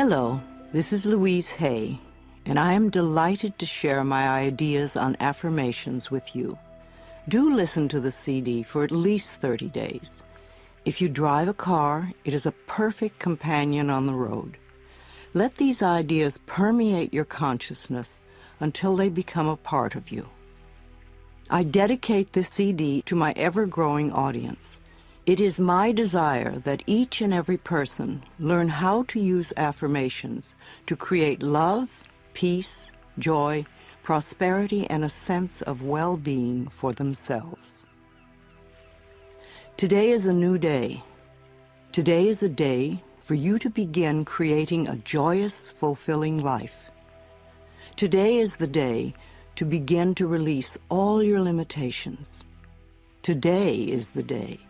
Hello, this is Louise Hay, and I am delighted to share my ideas on affirmations with you. Do listen to the CD for at least 30 days. If you drive a car, it is a perfect companion on the road. Let these ideas permeate your consciousness until they become a part of you. I dedicate this CD to my ever-growing audience. It is my desire that each and every person learn how to use affirmations to create love, peace, joy, prosperity, and a sense of well-being for themselves. Today is a new day. Today is a day for you to begin creating a joyous, fulfilling life. Today is the day to begin to release all your limitations. Today is the day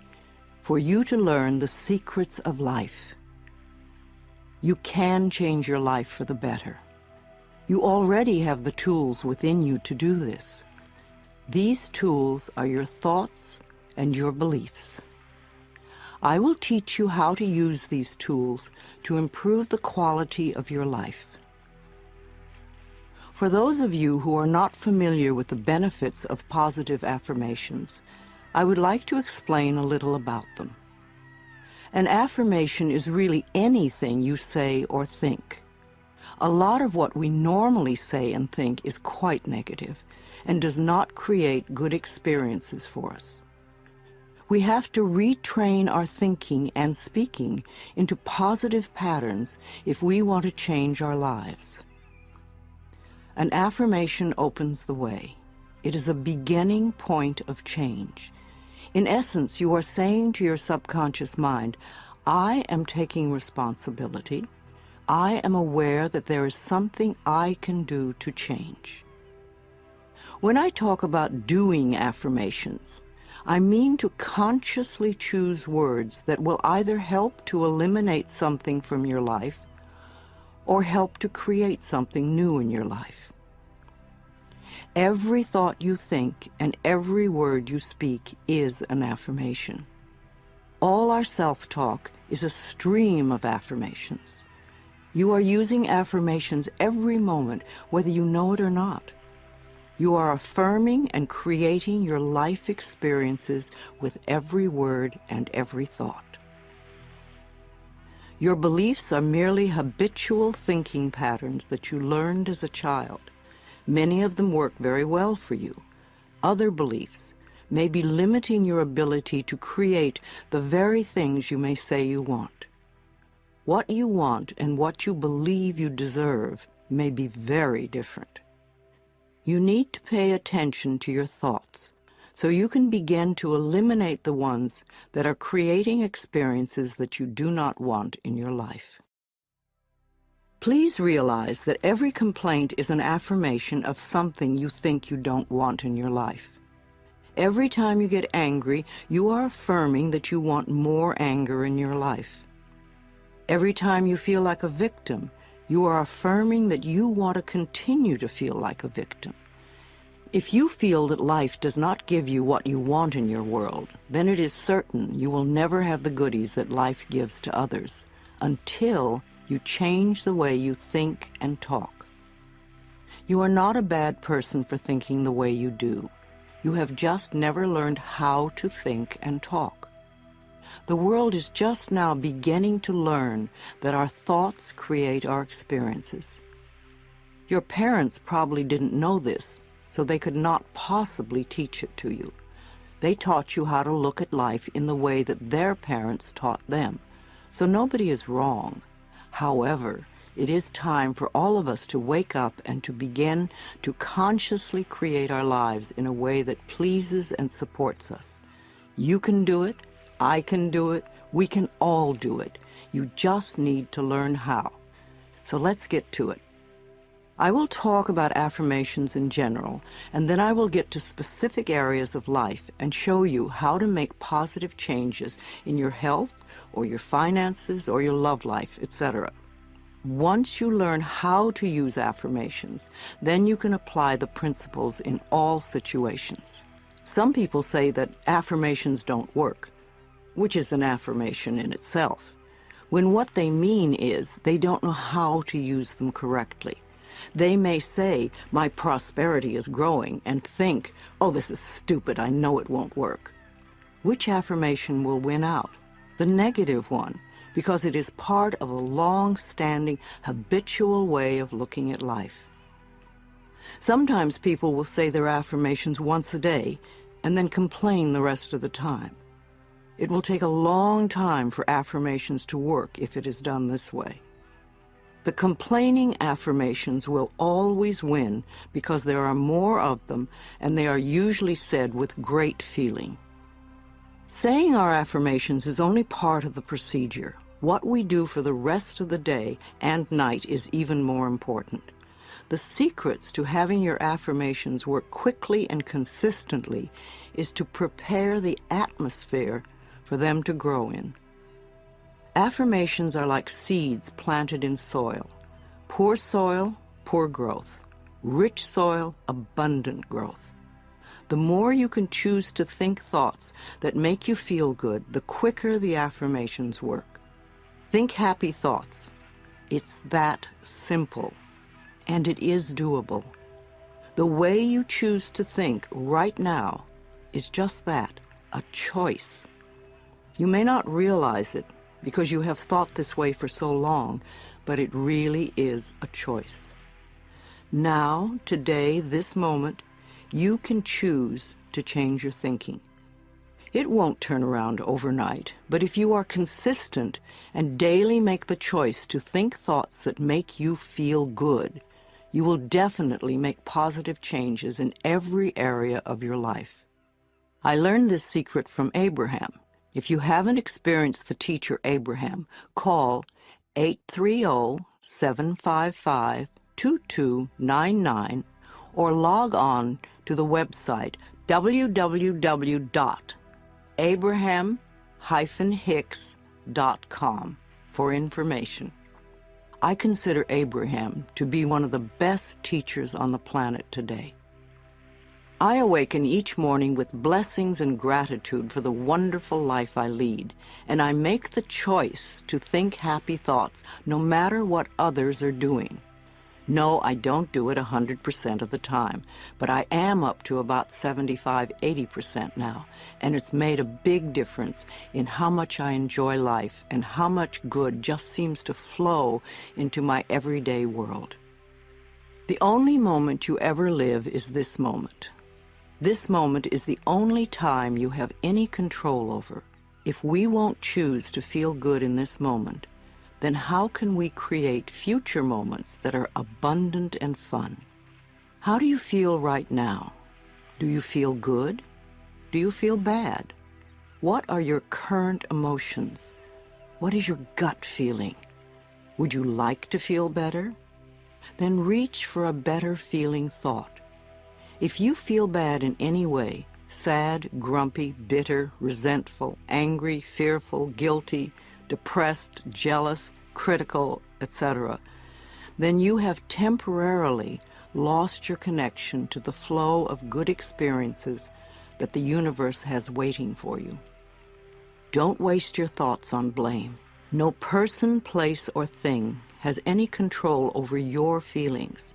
for you to learn the secrets of life. You can change your life for the better. You already have the tools within you to do this. These tools are your thoughts and your beliefs. I will teach you how to use these tools to improve the quality of your life. For those of you who are not familiar with the benefits of positive affirmations, I would like to explain a little about them. An affirmation is really anything you say or think. A lot of what we normally say and think is quite negative and does not create good experiences for us. We have to retrain our thinking and speaking into positive patterns if we want to change our lives. An affirmation opens the way. It is a beginning point of change. In essence, you are saying to your subconscious mind, I am taking responsibility. I am aware that there is something I can do to change. When I talk about doing affirmations, I mean to consciously choose words that will either help to eliminate something from your life or help to create something new in your life. Every thought you think and every word you speak is an affirmation. All our self-talk is a stream of affirmations. You are using affirmations every moment, whether you know it or not. You are affirming and creating your life experiences with every word and every thought. Your beliefs are merely habitual thinking patterns that you learned as a child. Many of them work very well for you. Other beliefs may be limiting your ability to create the very things you may say you want. What you want and what you believe you deserve may be very different. You need to pay attention to your thoughts so you can begin to eliminate the ones that are creating experiences that you do not want in your life. Please realize that every complaint is an affirmation of something you think you don't want in your life. Every time you get angry, you are affirming that you want more anger in your life. Every time you feel like a victim, you are affirming that you want to continue to feel like a victim. If you feel that life does not give you what you want in your world, then it is certain you will never have the goodies that life gives to others until you change the way you think and talk. You are not a bad person for thinking the way you do. You have just never learned how to think and talk. The world is just now beginning to learn that our thoughts create our experiences. Your parents probably didn't know this, so they could not possibly teach it to you. They taught you how to look at life in the way that their parents taught them, so nobody is wrong. However, it is time for all of us to wake up and to begin to consciously create our lives in a way that pleases and supports us. You can do it. I can do it. We can all do it. You just need to learn how. So let's get to it. I will talk about affirmations in general, and then I will get to specific areas of life and show you how to make positive changes in your health or your finances or your love life, etc. Once you learn how to use affirmations, then you can apply the principles in all situations. Some people say that affirmations don't work, which is an affirmation in itself. when what they mean is they don't know how to use them correctly. They may say, "My prosperity is growing," and think, "Oh, this is stupid, I know it won't work." Which affirmation will win out? The negative one, because it is part of a long-standing, habitual way of looking at life. Sometimes people will say their affirmations once a day and then complain the rest of the time. It will take a long time for affirmations to work if it is done this way. The complaining affirmations will always win because there are more of them and they are usually said with great feeling. Saying our affirmations is only part of the procedure. What we do for the rest of the day and night is even more important. The secrets to having your affirmations work quickly and consistently is to prepare the atmosphere for them to grow in. Affirmations are like seeds planted in soil. Poor soil, poor growth. Rich soil, abundant growth. The more you can choose to think thoughts that make you feel good, the quicker the affirmations work. Think happy thoughts. It's that simple, and it is doable. The way you choose to think right now is just that, a choice. You may not realize it because you have thought this way for so long, but it really is a choice. Now, today, this moment, you can choose to change your thinking. It won't turn around overnight, but if you are consistent and daily make the choice to think thoughts that make you feel good, you will definitely make positive changes in every area of your life. I learned this secret from Abraham. If you haven't experienced the teacher Abraham, call 830-755-2299 or log on to the website www.abraham-hicks.com for information. I consider Abraham to be one of the best teachers on the planet today. I awaken each morning with blessings and gratitude for the wonderful life I lead, and I make the choice to think happy thoughts no matter what others are doing. No, I don't do it 100% of the time, but I am up to about 75–80% now, and it's made a big difference in how much I enjoy life and how much good just seems to flow into my everyday world. The only moment you ever live is this moment. This moment is the only time you have any control over. If we won't choose to feel good in this moment, then how can we create future moments that are abundant and fun? How do you feel right now? Do you feel good? Do you feel bad? What are your current emotions? What is your gut feeling? Would you like to feel better? Then reach for a better feeling thought. If you feel bad in any way, sad, grumpy, bitter, resentful, angry, fearful, guilty, depressed, jealous, critical, etc., then you have temporarily lost your connection to the flow of good experiences that the universe has waiting for you. Don't waste your thoughts on blame. No person, place, or thing has any control over your feelings,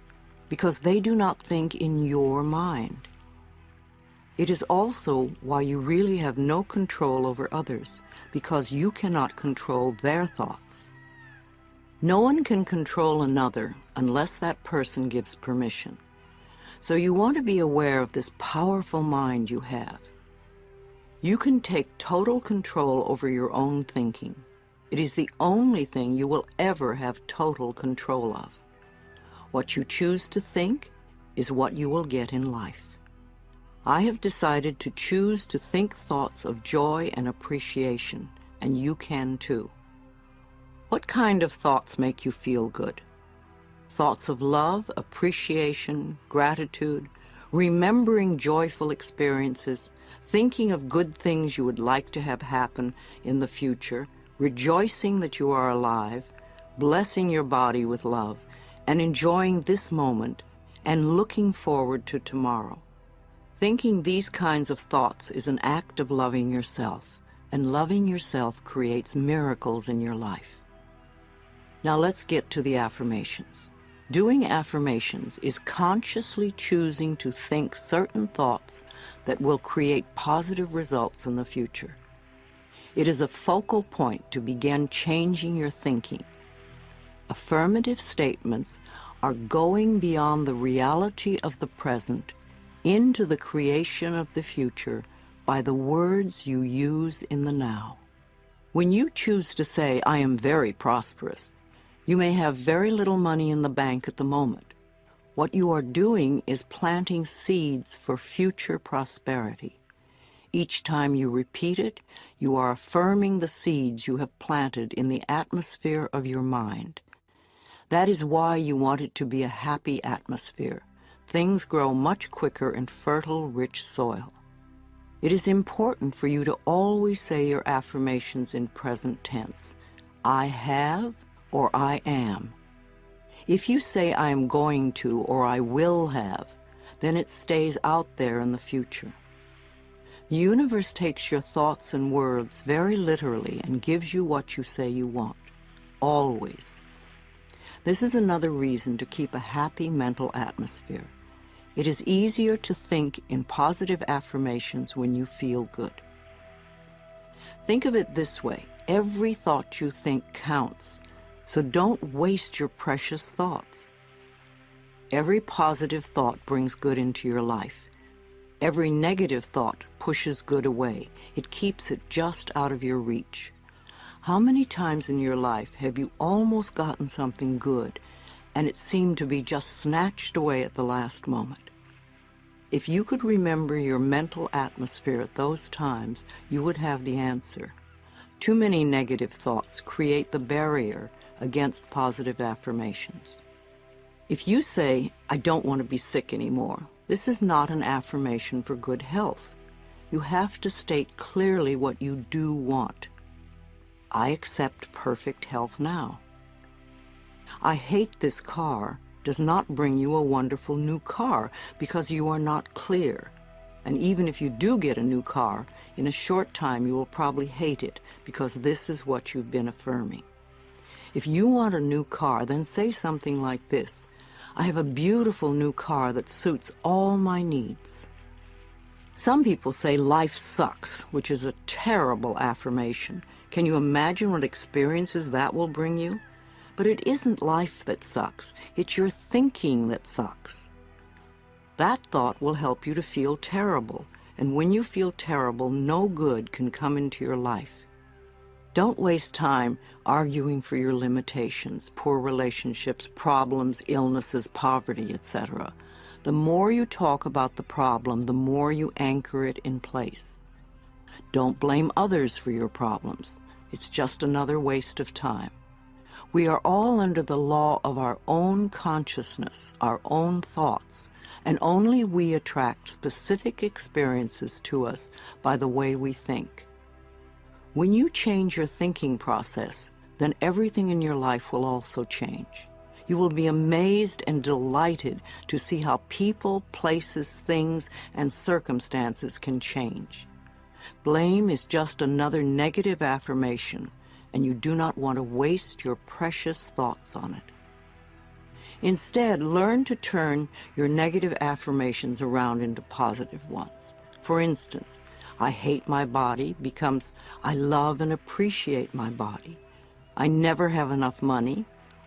because they do not think in your mind. It is also why you really have no control over others, because you cannot control their thoughts. No one can control another unless that person gives permission. So you want to be aware of this powerful mind you have. You can take total control over your own thinking. It is the only thing you will ever have total control of. What you choose to think is what you will get in life. I have decided to choose to think thoughts of joy and appreciation, and you can too. What kind of thoughts make you feel good? Thoughts of love, appreciation, gratitude, remembering joyful experiences, thinking of good things you would like to have happen in the future, rejoicing that you are alive, blessing your body with love, and enjoying this moment and looking forward to tomorrow. Thinking these kinds of thoughts is an act of loving yourself, and loving yourself creates miracles in your life. Now let's get to the affirmations. Doing affirmations is consciously choosing to think certain thoughts that will create positive results in the future. It is a focal point to begin changing your thinking. Affirmative statements are going beyond the reality of the present into the creation of the future by the words you use in the now. When you choose to say, "I am very prosperous," you may have very little money in the bank at the moment. What you are doing is planting seeds for future prosperity. Each time you repeat it, you are affirming the seeds you have planted in the atmosphere of your mind. That is why you want it to be a happy atmosphere. Things grow much quicker in fertile, rich soil. It is important for you to always say your affirmations in present tense. I have or I am. If you say I am going to or I will have, then it stays out there in the future. The universe takes your thoughts and words very literally and gives you what you say you want. Always. This is another reason to keep a happy mental atmosphere. It is easier to think in positive affirmations when you feel good. Think of it this way. Every thought you think counts, so don't waste your precious thoughts. Every positive thought brings good into your life. Every negative thought pushes good away. It keeps it just out of your reach. How many times in your life have you almost gotten something good and it seemed to be just snatched away at the last moment? If you could remember your mental atmosphere at those times, you would have the answer. Too many negative thoughts create the barrier against positive affirmations. If you say, "I don't want to be sick anymore," this is not an affirmation for good health. You have to state clearly what you do want. I accept perfect health now. I hate this car does not bring you a wonderful new car because you are not clear. And even if you do get a new car, in a short time you will probably hate it because this is what you've been affirming. If you want a new car, then say something like this: I have a beautiful new car that suits all my needs. Some people say life sucks, which is a terrible affirmation. Can you imagine what experiences that will bring you? But it isn't life that sucks, it's your thinking that sucks. That thought will help you to feel terrible, and when you feel terrible, no good can come into your life. Don't waste time arguing for your limitations, poor relationships, problems, illnesses, poverty, etc. The more you talk about the problem, the more you anchor it in place. Don't blame others for your problems. It's just another waste of time. We are all under the law of our own consciousness, our own thoughts, and only we attract specific experiences to us by the way we think. When you change your thinking process, then everything in your life will also change. You will be amazed and delighted to see how people, places, things, and circumstances can change. Blame is just another negative affirmation, and you do not want to waste your precious thoughts on it. Instead, learn to turn your negative affirmations around into positive ones. For instance, I hate my body becomes I love and appreciate my body. I never have enough money,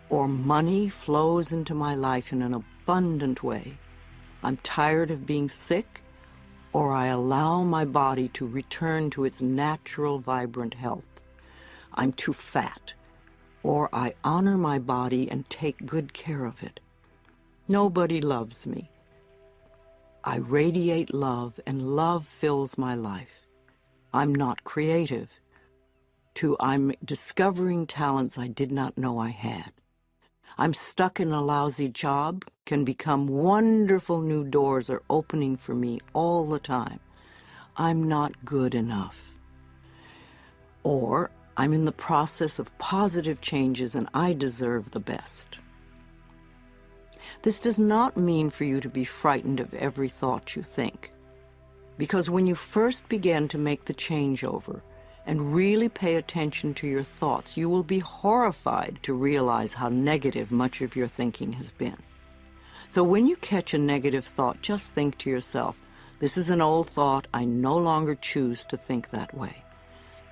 or money flows into my life in an abundant way. I'm tired of being sick, or I allow my body to return to its natural, vibrant health. I'm too fat, or I honor my body and take good care of it. Nobody loves me. I radiate love, and love fills my life. I'm not creative. I'm discovering talents I did not know I had. I'm stuck in a lousy job, can become wonderful new doors are opening for me all the time. I'm not good enough. Or I'm in the process of positive changes and I deserve the best. This does not mean for you to be frightened of every thought you think, because when you first begin to make the changeover and really pay attention to your thoughts, you will be horrified to realize how negative much of your thinking has been. So when you catch a negative thought, just think to yourself, this is an old thought, I no longer choose to think that way.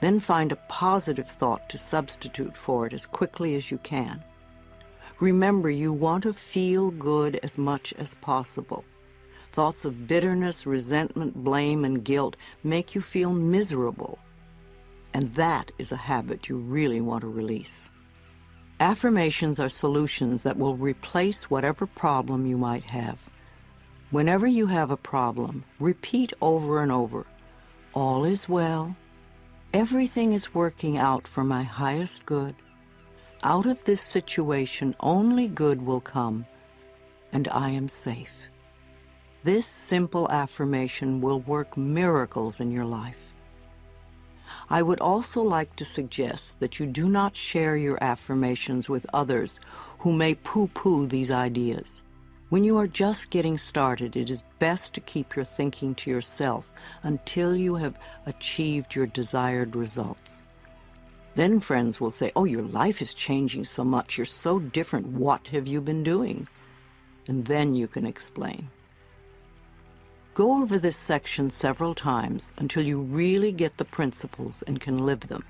Then find a positive thought to substitute for it as quickly as you can. Remember, you want to feel good as much as possible. Thoughts of bitterness, resentment, blame, and guilt make you feel miserable. And that is a habit you really want to release. Affirmations are solutions that will replace whatever problem you might have. Whenever you have a problem, repeat over and over, all is well, everything is working out for my highest good, out of this situation only good will come, and I am safe. This simple affirmation will work miracles in your life. I would also like to suggest that you do not share your affirmations with others who may poo-poo these ideas. When you are just getting started, it is best to keep your thinking to yourself until you have achieved your desired results. Then friends will say, oh, your life is changing so much, you're so different, what have you been doing? And then you can explain. Go over this section several times until you really get the principles and can live them.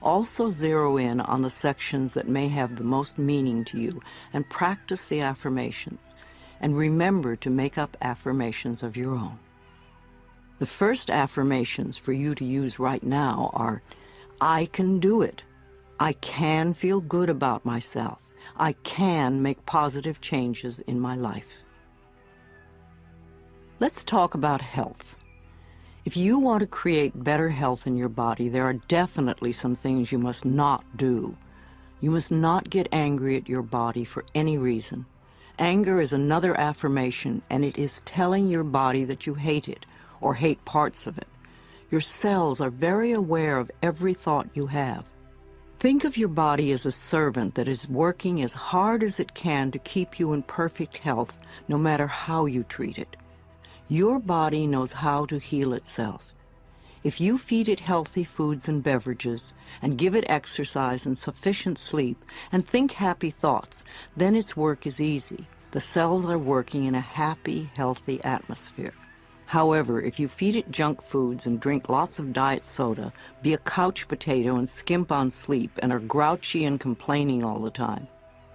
Also zero in on the sections that may have the most meaning to you and practice the affirmations. And remember to make up affirmations of your own. The first affirmations for you to use right now are, I can do it. I can feel good about myself. I can make positive changes in my life. Let's talk about health. If you want to create better health in your body, there are definitely some things you must not do. You must not get angry at your body for any reason. Anger is another affirmation, and it is telling your body that you hate it or hate parts of it. Your cells are very aware of every thought you have. Think of your body as a servant that is working as hard as it can to keep you in perfect health, no matter how you treat it. Your body knows how to heal itself. If you feed it healthy foods and beverages, and give it exercise and sufficient sleep, and think happy thoughts, then its work is easy. The cells are working in a happy, healthy atmosphere. However, if you feed it junk foods and drink lots of diet soda, be a couch potato and skimp on sleep, and are grouchy and complaining all the time,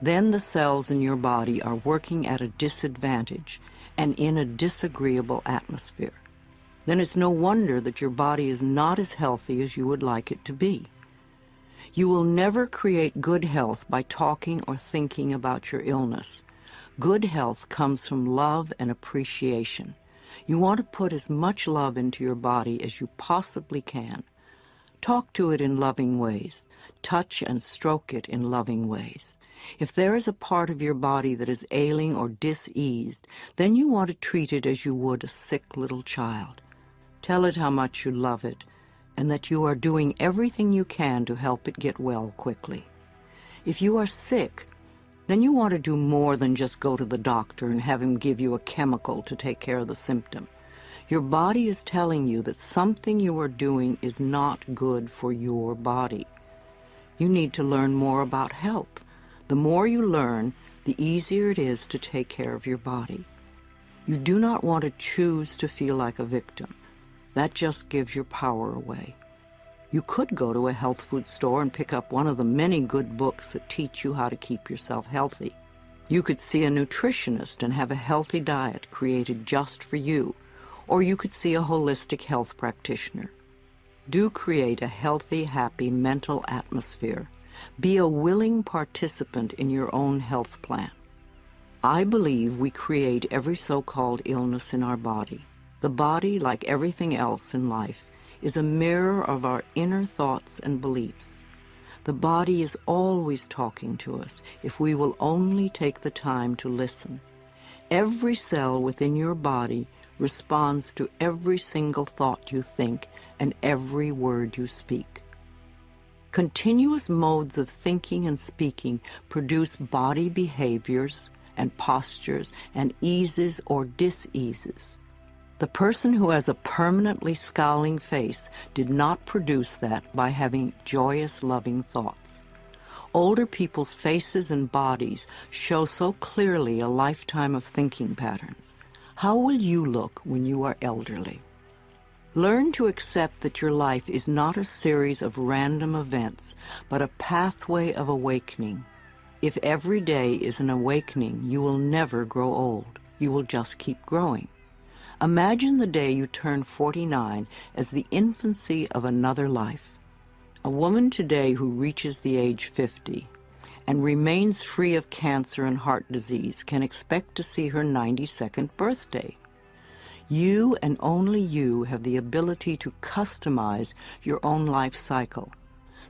then the cells in your body are working at a disadvantage and in a disagreeable atmosphere. Then it's no wonder that your body is not as healthy as you would like it to be. You will never create good health by talking or thinking about your illness. Good health comes from love and appreciation. You want to put as much love into your body as you possibly can. Talk to it in loving ways. Touch and stroke it in loving ways. If there is a part of your body that is ailing or diseased, then you want to treat it as you would a sick little child. Tell it how much you love it, and that you are doing everything you can to help it get well quickly. If you are sick, then you want to do more than just go to the doctor and have him give you a chemical to take care of the symptom. Your body is telling you that something you are doing is not good for your body. You need to learn more about health. The more you learn, the easier it is to take care of your body. You do not want to choose to feel like a victim. That just gives your power away. You could go to a health food store and pick up one of the many good books that teach you how to keep yourself healthy. You could see a nutritionist and have a healthy diet created just for you, or you could see a holistic health practitioner. Do create a healthy, happy mental atmosphere. Be a willing participant in your own health plan. I believe we create every so-called illness in our body. The body, like everything else in life, is a mirror of our inner thoughts and beliefs. The body is always talking to us if we will only take the time to listen. Every cell within your body responds to every single thought you think and every word you speak. Continuous modes of thinking and speaking produce body behaviors and postures and eases or diseases. The person who has a permanently scowling face did not produce that by having joyous, loving thoughts. Older people's faces and bodies show so clearly a lifetime of thinking patterns. How will you look when you are elderly? Learn to accept that your life is not a series of random events, but a pathway of awakening. If every day is an awakening, you will never grow old. You will just keep growing. Imagine the day you turn 49 as the infancy of another life. A woman today who reaches the age 50 and remains free of cancer and heart disease can expect to see her 92nd birthday. You and only you have the ability to customize your own life cycle.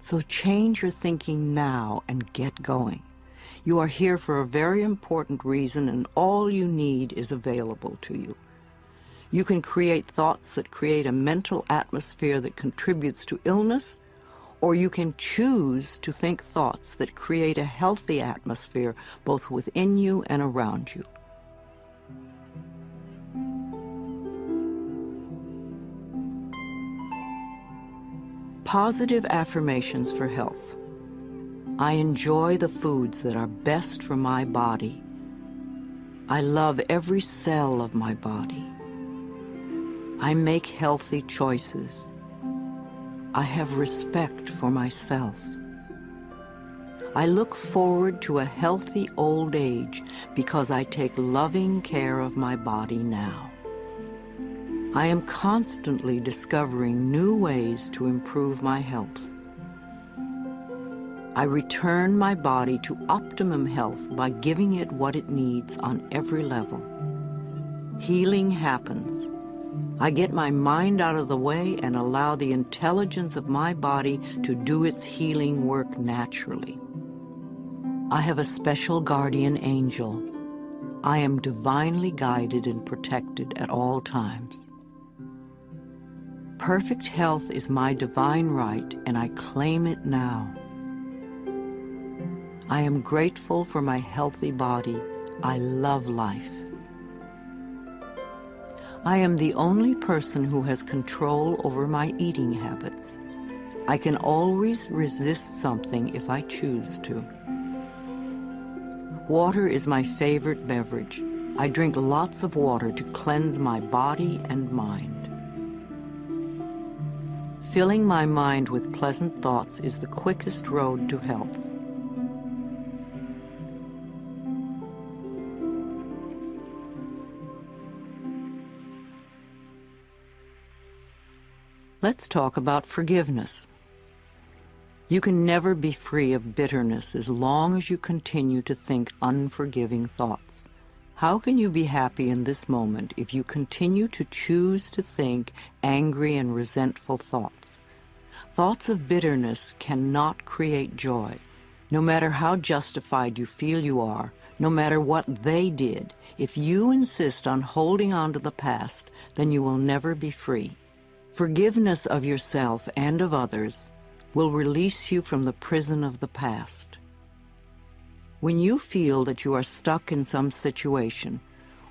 So change your thinking now and get going. You are here for a very important reason, and all you need is available to you. You can create thoughts that create a mental atmosphere that contributes to illness, or you can choose to think thoughts that create a healthy atmosphere both within you and around you. Positive affirmations for health. I enjoy the foods that are best for my body. I love every cell of my body. I make healthy choices. I have respect for myself. I look forward to a healthy old age because I take loving care of my body now. I am constantly discovering new ways to improve my health. I return my body to optimum health by giving it what it needs on every level. Healing happens. I get my mind out of the way and allow the intelligence of my body to do its healing work naturally. I have a special guardian angel. I am divinely guided and protected at all times. Perfect health is my divine right, and I claim it now. I am grateful for my healthy body. I love life. I am the only person who has control over my eating habits. I can always resist something if I choose to. Water is my favorite beverage. I drink lots of water to cleanse my body and mind. Filling my mind with pleasant thoughts is the quickest road to health. Let's talk about forgiveness. You can never be free of bitterness as long as you continue to think unforgiving thoughts. How can you be happy in this moment if you continue to choose to think angry and resentful thoughts? Thoughts of bitterness cannot create joy. No matter how justified you feel you are, no matter what they did, if you insist on holding on to the past, then you will never be free. Forgiveness of yourself and of others will release you from the prison of the past. When you feel that you are stuck in some situation,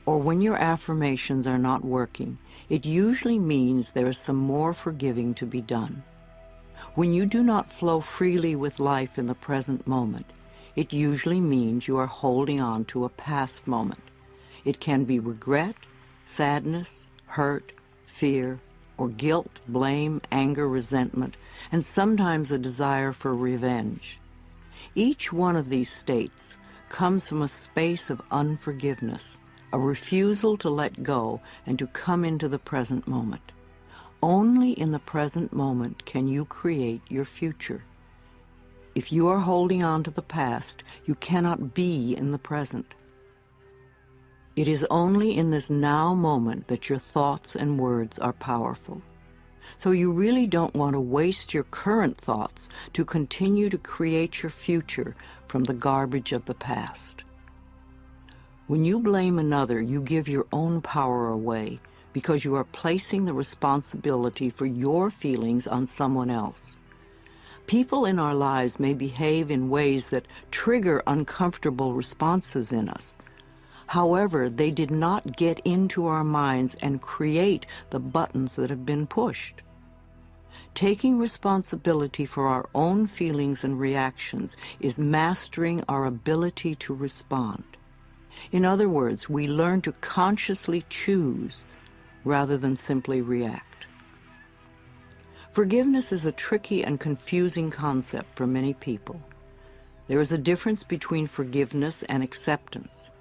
or when your affirmations are not working, it usually means there is some more forgiving to be done. When you do not flow freely with life in the present moment, it usually means you are holding on to a past moment. It can be regret, sadness, hurt, fear, or guilt, blame, anger, resentment, and sometimes a desire for revenge. Each one of these states comes from a space of unforgiveness, a refusal to let go and to come into the present moment. Only in the present moment can you create your future. If you are holding on to the past, you cannot be in the present. It is only in this now moment that your thoughts and words are powerful. So you really don't want to waste your current thoughts to continue to create your future from the garbage of the past. When you blame another, you give your own power away because you are placing the responsibility for your feelings on someone else. People in our lives may behave in ways that trigger uncomfortable responses in us. However, they did not get into our minds and create the buttons that have been pushed. Taking responsibility for our own feelings and reactions is mastering our ability to respond. In other words, we learn to consciously choose rather than simply react. Forgiveness is a tricky and confusing concept for many people. There is a difference between forgiveness and acceptance.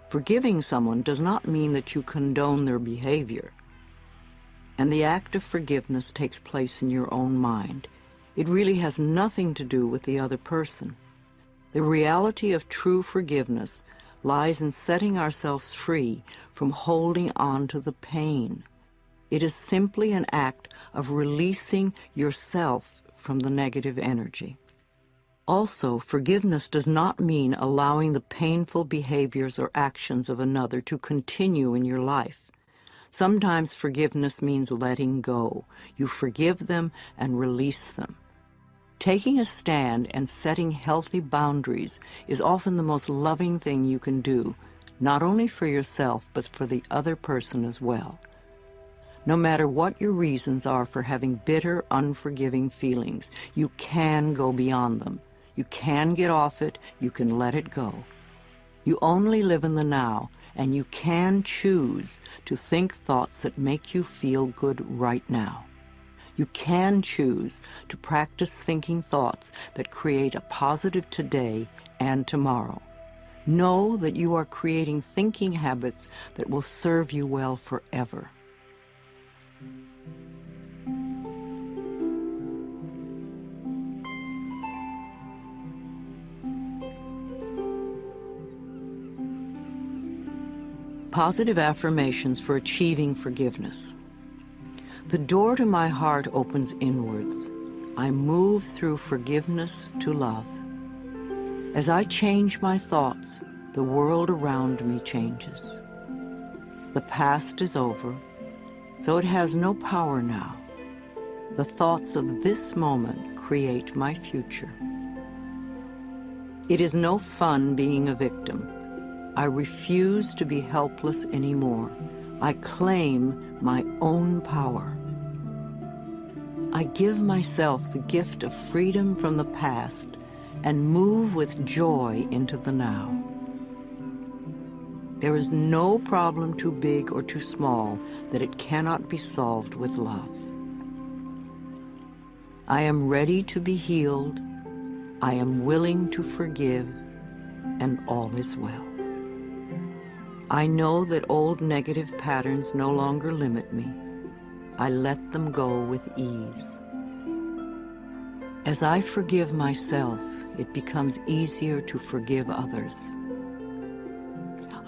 Forgiving someone does not mean that you condone their behavior. And the act of forgiveness takes place in your own mind. It really has nothing to do with the other person. The reality of true forgiveness lies in setting ourselves free from holding on to the pain. It is simply an act of releasing yourself from the negative energy. Also, forgiveness does not mean allowing the painful behaviors or actions of another to continue in your life. Sometimes forgiveness means letting go. You forgive them and release them. Taking a stand and setting healthy boundaries is often the most loving thing you can do, not only for yourself, but for the other person as well. No matter what your reasons are for having bitter, unforgiving feelings, you can go beyond them. You can get off it, you can let it go. You only live in the now, and you can choose to think thoughts that make you feel good right now. You can choose to practice thinking thoughts that create a positive today and tomorrow. Know that you are creating thinking habits that will serve you well forever. Positive affirmations for achieving forgiveness. The door to my heart opens inwards. I move through forgiveness to love. As I change my thoughts, the world around me changes. The past is over, so it has no power now. The thoughts of this moment create my future. It is no fun being a victim. I refuse to be helpless anymore. I claim my own power. I give myself the gift of freedom from the past and move with joy into the now. There is no problem too big or too small that it cannot be solved with love. I am ready to be healed. I am willing to forgive, and all is well. I know that old negative patterns no longer limit me. I let them go with ease. As I forgive myself, it becomes easier to forgive others.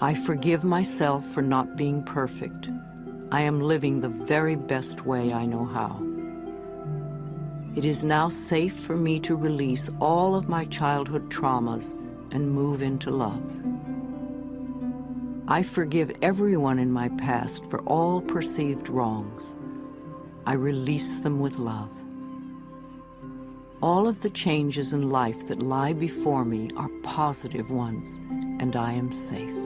I forgive myself for not being perfect. I am living the very best way I know how. It is now safe for me to release all of my childhood traumas and move into love. I forgive everyone in my past for all perceived wrongs. I release them with love. All of the changes in life that lie before me are positive ones, and I am safe.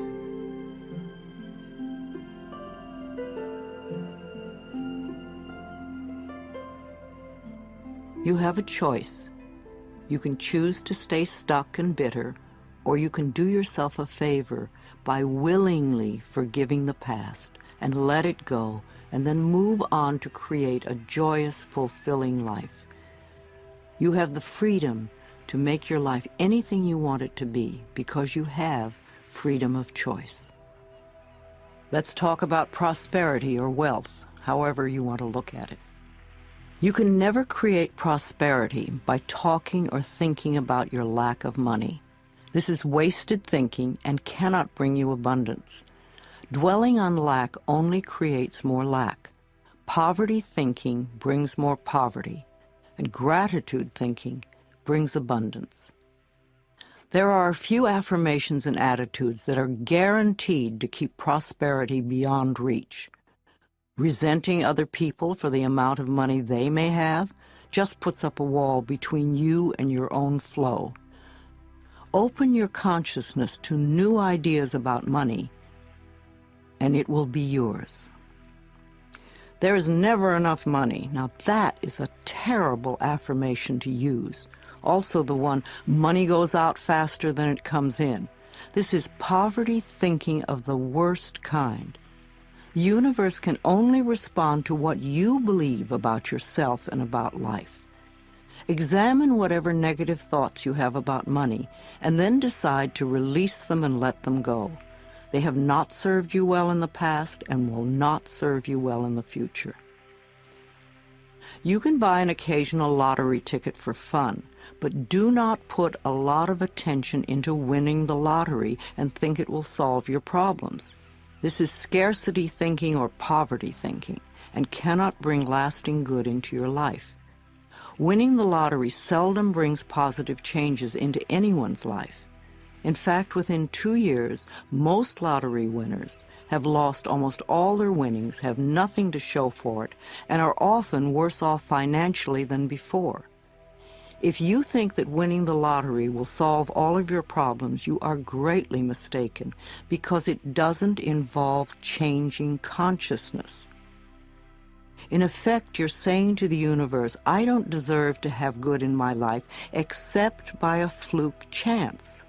You have a choice. You can choose to stay stuck and bitter, or you can do yourself a favor by willingly forgiving the past and let it go, and then move on to create a joyous, fulfilling life. You have the freedom to make your life anything you want it to be because you have freedom of choice. Let's talk about prosperity or wealth, however you want to look at it. You can never create prosperity by talking or thinking about your lack of money. This is wasted thinking and cannot bring you abundance. Dwelling on lack only creates more lack. Poverty thinking brings more poverty, and gratitude thinking brings abundance. There are a few affirmations and attitudes that are guaranteed to keep prosperity beyond reach. Resenting other people for the amount of money they may have just puts up a wall between you and your own flow. Open your consciousness to new ideas about money, and it will be yours. There is never enough money. Now that is a terrible affirmation to use. Also the one, money goes out faster than it comes in. This is poverty thinking of the worst kind. The universe can only respond to what you believe about yourself and about life. Examine whatever negative thoughts you have about money, and then decide to release them and let them go. They have not served you well in the past and will not serve you well in the future. You can buy an occasional lottery ticket for fun, but do not put a lot of attention into winning the lottery and think it will solve your problems. This is scarcity thinking or poverty thinking and cannot bring lasting good into your life. Winning the lottery seldom brings positive changes into anyone's life. In fact, within 2 years, most lottery winners have lost almost all their winnings, have nothing to show for it, and are often worse off financially than before. If you think that winning the lottery will solve all of your problems, you are greatly mistaken, because it doesn't involve changing consciousness. In effect, you're saying to the universe, I don't deserve to have good in my life except by a fluke chance.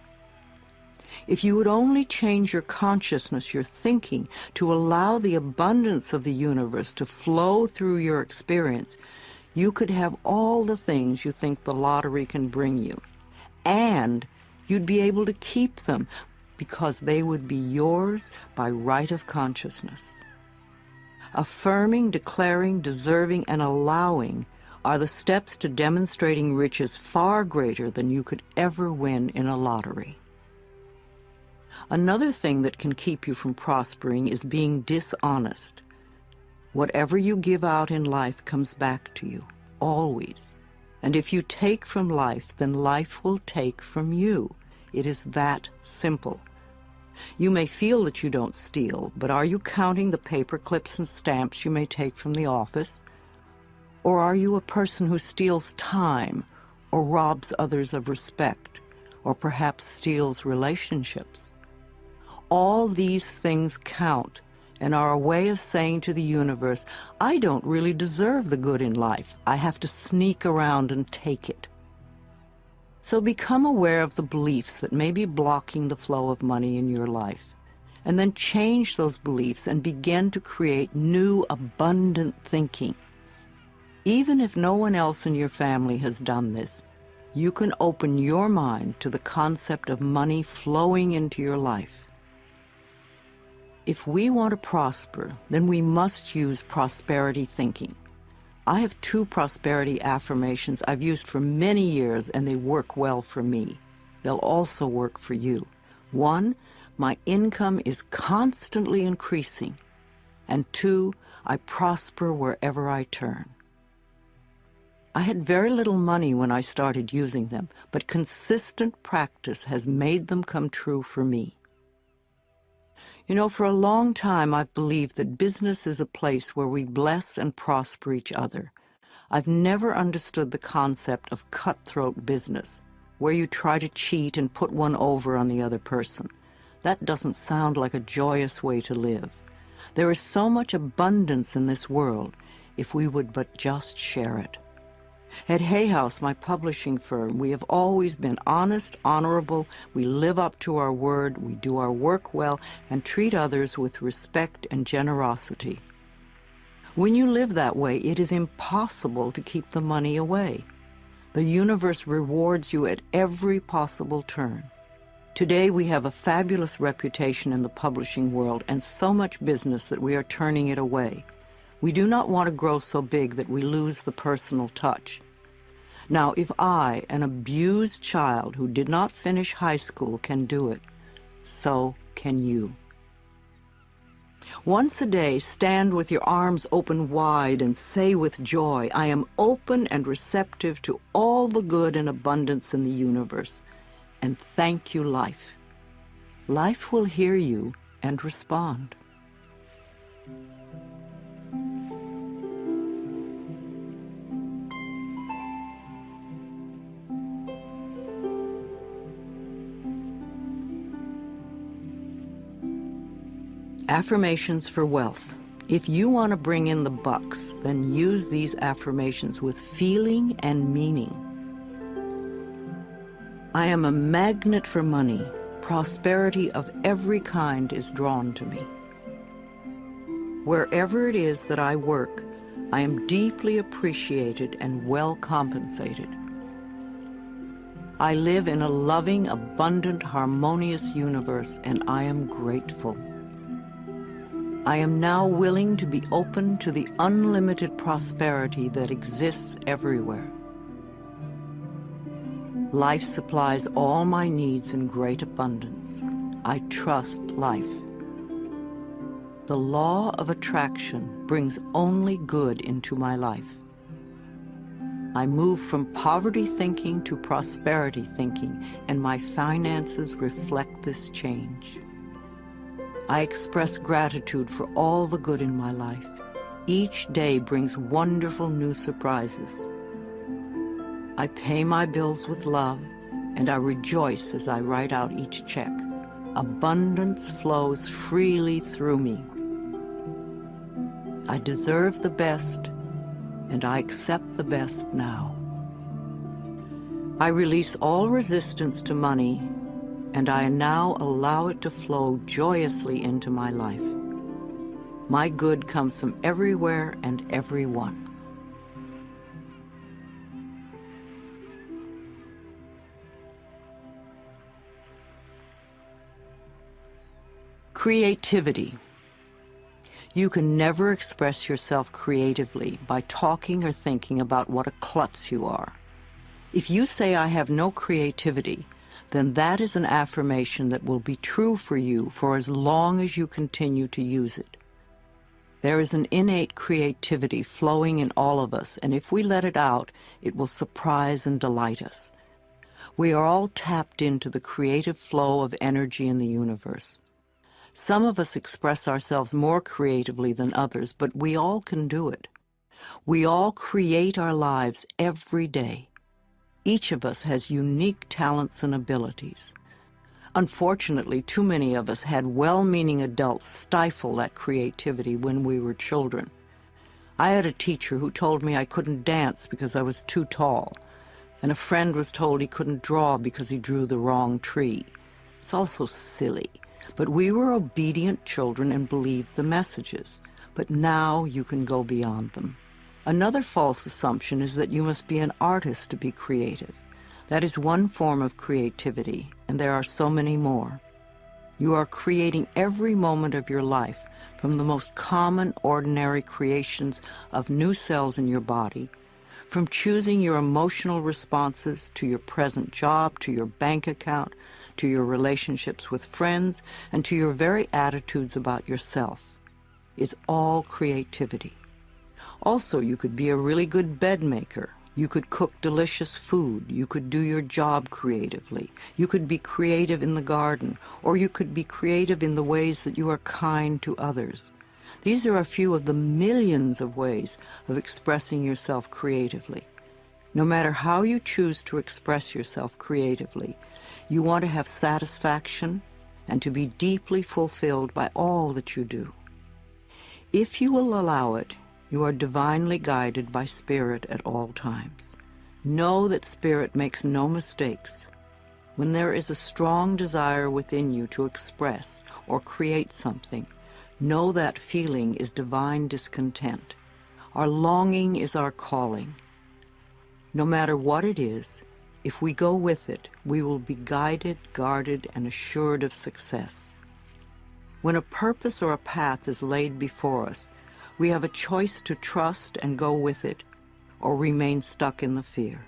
If you would only change your consciousness, your thinking, to allow the abundance of the universe to flow through your experience, you could have all the things you think the lottery can bring you. And you'd be able to keep them because they would be yours by right of consciousness. Affirming, declaring, deserving, and allowing are the steps to demonstrating riches far greater than you could ever win in a lottery. Another thing that can keep you from prospering is being dishonest. Whatever you give out in life comes back to you, always. And if you take from life, then life will take from you. It is that simple. You may feel that you don't steal, but are you counting the paper clips and stamps you may take from the office? Or are you a person who steals time, or robs others of respect, or perhaps steals relationships? All these things count and are a way of saying to the universe, I don't really deserve the good in life. I have to sneak around and take it. So become aware of the beliefs that may be blocking the flow of money in your life, and then change those beliefs and begin to create new, abundant thinking. Even if no one else in your family has done this, you can open your mind to the concept of money flowing into your life. If we want to prosper, then we must use prosperity thinking. I have 2 prosperity affirmations I've used for many years, and they work well for me. They'll also work for you. 1, my income is constantly increasing. And 2, I prosper wherever I turn. I had very little money when I started using them, but consistent practice has made them come true for me. You know, for a long time I've believed that business is a place where we bless and prosper each other. I've never understood the concept of cutthroat business, where you try to cheat and put one over on the other person. That doesn't sound like a joyous way to live. There is so much abundance in this world if we would but just share it. At Hay House, my publishing firm, we have always been honest, honorable, we live up to our word, we do our work well, and treat others with respect and generosity. When you live that way, it is impossible to keep the money away. The universe rewards you at every possible turn. Today we have a fabulous reputation in the publishing world and so much business that we are turning it away. We do not want to grow so big that we lose the personal touch. Now, if I, an abused child who did not finish high school, can do it, so can you. Once a day, stand with your arms open wide and say with joy, I am open and receptive to all the good and abundance in the universe, and thank you, life. Life will hear you and respond. Affirmations for wealth. If you want to bring in the bucks, then use these affirmations with feeling and meaning. I am a magnet for money. Prosperity of every kind is drawn to me. Wherever it is that I work, I am deeply appreciated and well compensated. I live in a loving, abundant, harmonious universe, and I am grateful. I am now willing to be open to the unlimited prosperity that exists everywhere. Life supplies all my needs in great abundance. I trust life. The law of attraction brings only good into my life. I move from poverty thinking to prosperity thinking, and my finances reflect this change. I express gratitude for all the good in my life. Each day brings wonderful new surprises. I pay my bills with love, and I rejoice as I write out each check. Abundance flows freely through me. I deserve the best, and I accept the best now. I release all resistance to money, and I now allow it to flow joyously into my life. My good comes from everywhere and everyone. Creativity. You can never express yourself creatively by talking or thinking about what a klutz you are. If you say, I have no creativity, then that is an affirmation that will be true for you for as long as you continue to use it. There is an innate creativity flowing in all of us, and if we let it out, it will surprise and delight us. We are all tapped into the creative flow of energy in the universe. Some of us express ourselves more creatively than others, but we all can do it. We all create our lives every day. Each of us has unique talents and abilities. Unfortunately, too many of us had well-meaning adults stifle that creativity when we were children. I had a teacher who told me I couldn't dance because I was too tall, and a friend was told he couldn't draw because he drew the wrong tree. It's all so silly. But we were obedient children and believed the messages. But now you can go beyond them. Another false assumption is that you must be an artist to be creative. That is one form of creativity, and there are so many more. You are creating every moment of your life, from the most common, ordinary creations of new cells in your body, from choosing your emotional responses to your present job, to your bank account, to your relationships with friends, and to your very attitudes about yourself. It's all creativity. Also, you could be a really good bed maker. You could cook delicious food. You could do your job creatively. You could be creative in the garden, or you could be creative in the ways that you are kind to others. These are a few of the millions of ways of expressing yourself creatively. No matter how you choose to express yourself creatively, you want to have satisfaction and to be deeply fulfilled by all that you do. If you will allow it, you are divinely guided by Spirit at all times. Know that Spirit makes no mistakes. When there is a strong desire within you to express or create something, know that feeling is divine discontent. Our longing is our calling. No matter what it is, if we go with it, we will be guided, guarded, and assured of success. When a purpose or a path is laid before us, we have a choice to trust and go with it, or remain stuck in the fear.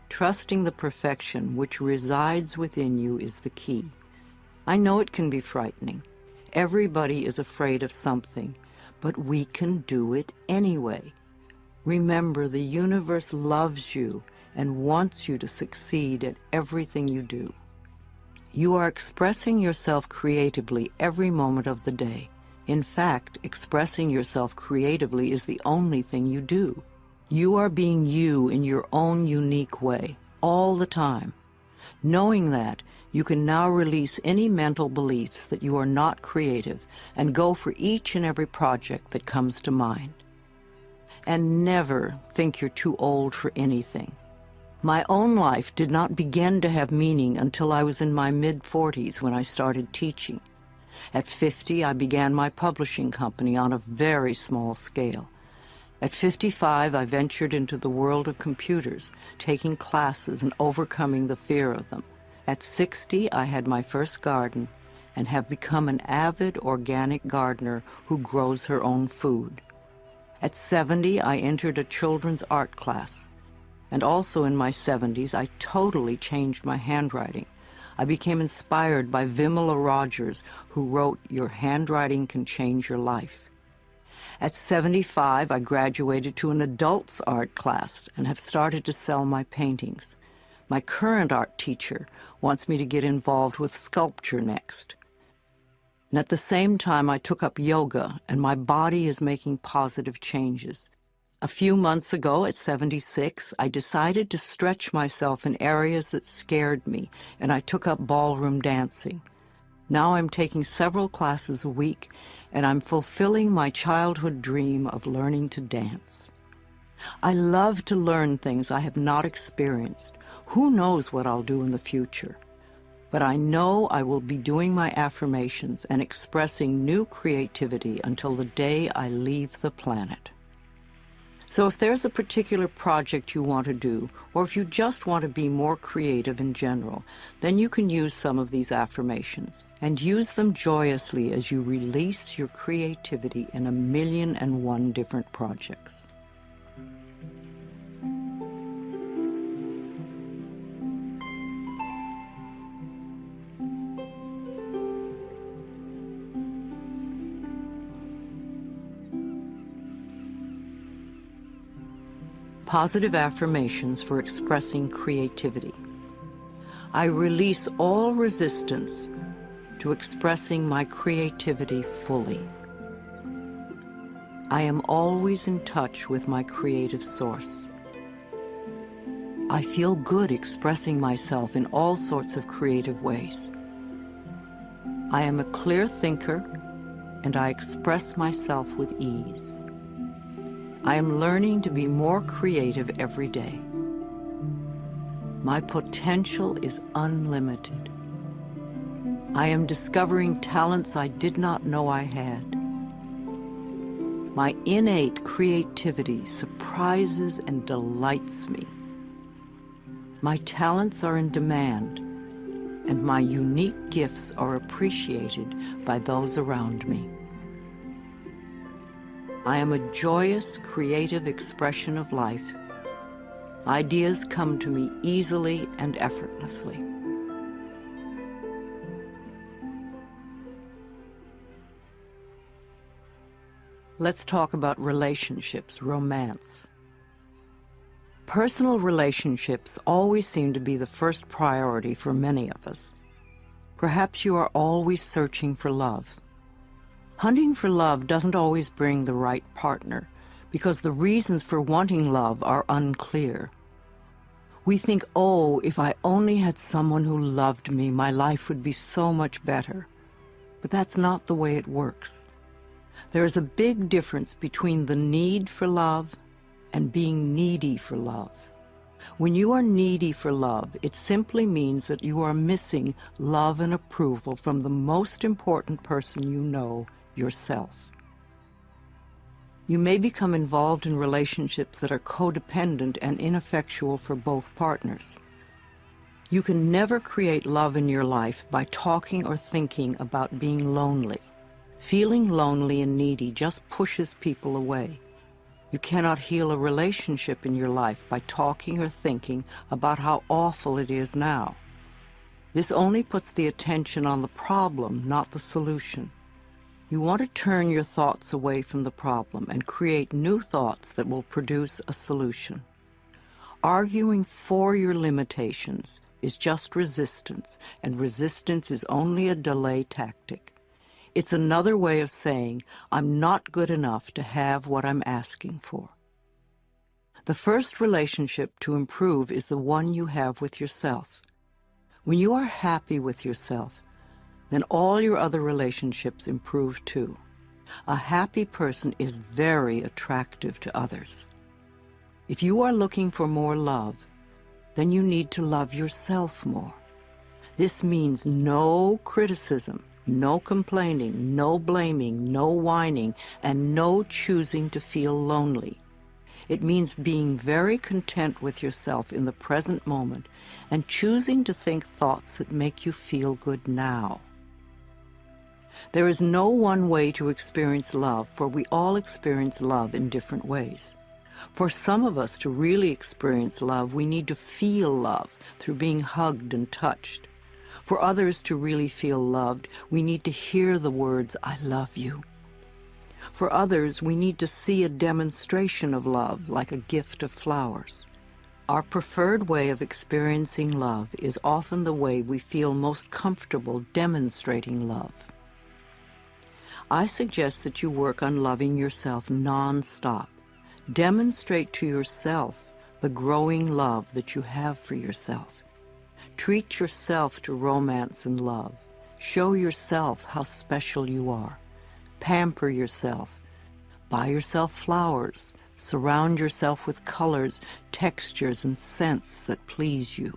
Trusting the perfection which resides within you is the key. I know it can be frightening. Everybody is afraid of something, but we can do it anyway. Remember, the universe loves you and wants you to succeed at everything you do. You are expressing yourself creatively every moment of the day. In fact, expressing yourself creatively is the only thing you do. You are being you in your own unique way, all the time. Knowing that, you can now release any mental beliefs that you are not creative and go for each and every project that comes to mind. And never think you're too old for anything. My own life did not begin to have meaning until I was in my mid-40s when I started teaching. At 50, I began my publishing company on a very small scale. At 55, I ventured into the world of computers, taking classes and overcoming the fear of them. At 60, I had my first garden and have become an avid organic gardener who grows her own food. At 70, I entered a children's art class. And also in my 70s, I totally changed my handwriting. I became inspired by Vimala Rogers, who wrote, "Your handwriting can change your life." At 75, I graduated to an adults art class and have started to sell my paintings. My current art teacher wants me to get involved with sculpture next. And at the same time, I took up yoga, and my body is making positive changes. A few months ago, at 76, I decided to stretch myself in areas that scared me, and I took up ballroom dancing. Now I'm taking several classes a week, and I'm fulfilling my childhood dream of learning to dance. I love to learn things I have not experienced. Who knows what I'll do in the future? But I know I will be doing my affirmations and expressing new creativity until the day I leave the planet. So if there's a particular project you want to do, or if you just want to be more creative in general, then you can use some of these affirmations and use them joyously as you release your creativity in 1,000,001 different projects. Positive affirmations for expressing creativity. I release all resistance to expressing my creativity fully. I am always in touch with my creative source. I feel good expressing myself in all sorts of creative ways. I am a clear thinker, and I express myself with ease. I am learning to be more creative every day. My potential is unlimited. I am discovering talents I did not know I had. My innate creativity surprises and delights me. My talents are in demand, and my unique gifts are appreciated by those around me. I am a joyous, creative expression of life. Ideas come to me easily and effortlessly. Let's talk about relationships, romance. Personal relationships always seem to be the first priority for many of us. Perhaps you are always searching for love. Hunting for love doesn't always bring the right partner because the reasons for wanting love are unclear. We think, oh, if I only had someone who loved me, my life would be so much better. But that's not the way it works. There is a big difference between the need for love and being needy for love. When you are needy for love, it simply means that you are missing love and approval from the most important person you know, yourself. You may become involved in relationships that are codependent and ineffectual for both partners. You can never create love in your life by talking or thinking about being lonely. Feeling lonely and needy just pushes people away. You cannot heal a relationship in your life by talking or thinking about how awful it is now. This only puts the attention on the problem, not the solution. You want to turn your thoughts away from the problem and create new thoughts that will produce a solution. Arguing for your limitations is just resistance, and resistance is only a delay tactic. It's another way of saying, I'm not good enough to have what I'm asking for. The first relationship to improve is the one you have with yourself. When you are happy with yourself, then all your other relationships improve too. A happy person is very attractive to others. If you are looking for more love, then you need to love yourself more. This means no criticism, no complaining, no blaming, no whining, and no choosing to feel lonely. It means being very content with yourself in the present moment and choosing to think thoughts that make you feel good now. There is no one way to experience love, for we all experience love in different ways. For some of us to really experience love, we need to feel love through being hugged and touched. For others to really feel loved, we need to hear the words, "I love you." For others, we need to see a demonstration of love, like a gift of flowers. Our preferred way of experiencing love is often the way we feel most comfortable demonstrating love. I suggest that you work on loving yourself non-stop. Demonstrate to yourself the growing love that you have for yourself. Treat yourself to romance and love. Show yourself how special you are. Pamper yourself. Buy yourself flowers. Surround yourself with colors, textures, and scents that please you.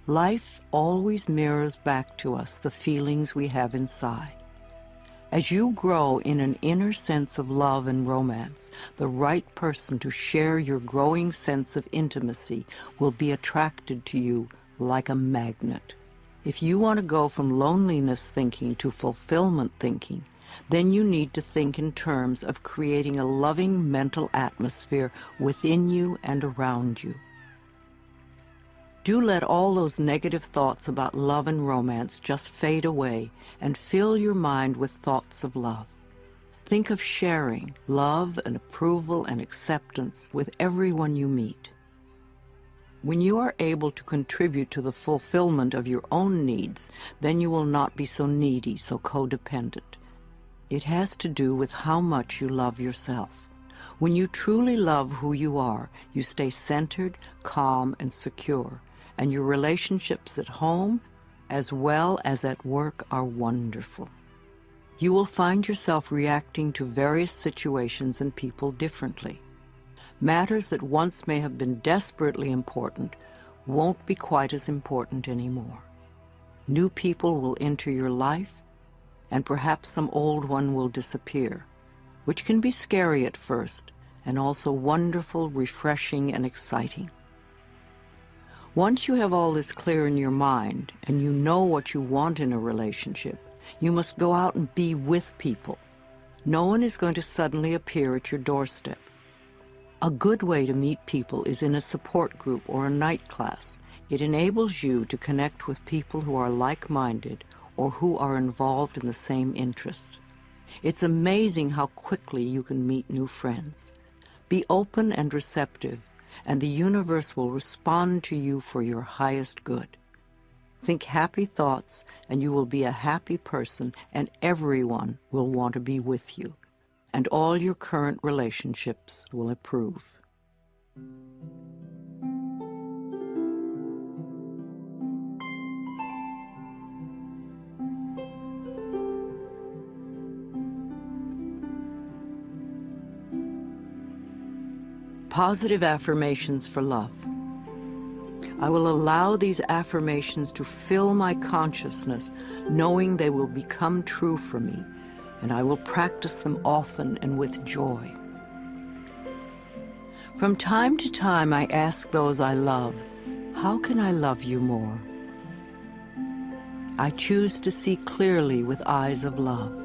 Life always mirrors back to us the feelings we have inside. As you grow in an inner sense of love and romance, the right person to share your growing sense of intimacy will be attracted to you like a magnet. If you want to go from loneliness thinking to fulfillment thinking, then you need to think in terms of creating a loving mental atmosphere within you and around you. Do let all those negative thoughts about love and romance just fade away and fill your mind with thoughts of love. Think of sharing love and approval and acceptance with everyone you meet. When you are able to contribute to the fulfillment of your own needs, then you will not be so needy, so codependent. It has to do with how much you love yourself. When you truly love who you are, you stay centered, calm, and secure, and your relationships at home as well as at work are wonderful. You will find yourself reacting to various situations and people differently. Matters that once may have been desperately important won't be quite as important anymore. New people will enter your life, and perhaps some old one will disappear, which can be scary at first, and also wonderful, refreshing, and exciting. Once you have all this clear in your mind, and you know what you want in a relationship, you must go out and be with people. No one is going to suddenly appear at your doorstep. A good way to meet people is in a support group or a night class. It enables you to connect with people who are like-minded or who are involved in the same interests. It's amazing how quickly you can meet new friends. Be open and receptive, and the universe will respond to you for your highest good. Think happy thoughts, and you will be a happy person, and everyone will want to be with you, and all your current relationships will improve. Positive affirmations for love. I will allow these affirmations to fill my consciousness, knowing they will become true for me, and I will practice them often and with joy. From time to time, I ask those I love, how can I love you more? I choose to see clearly with eyes of love.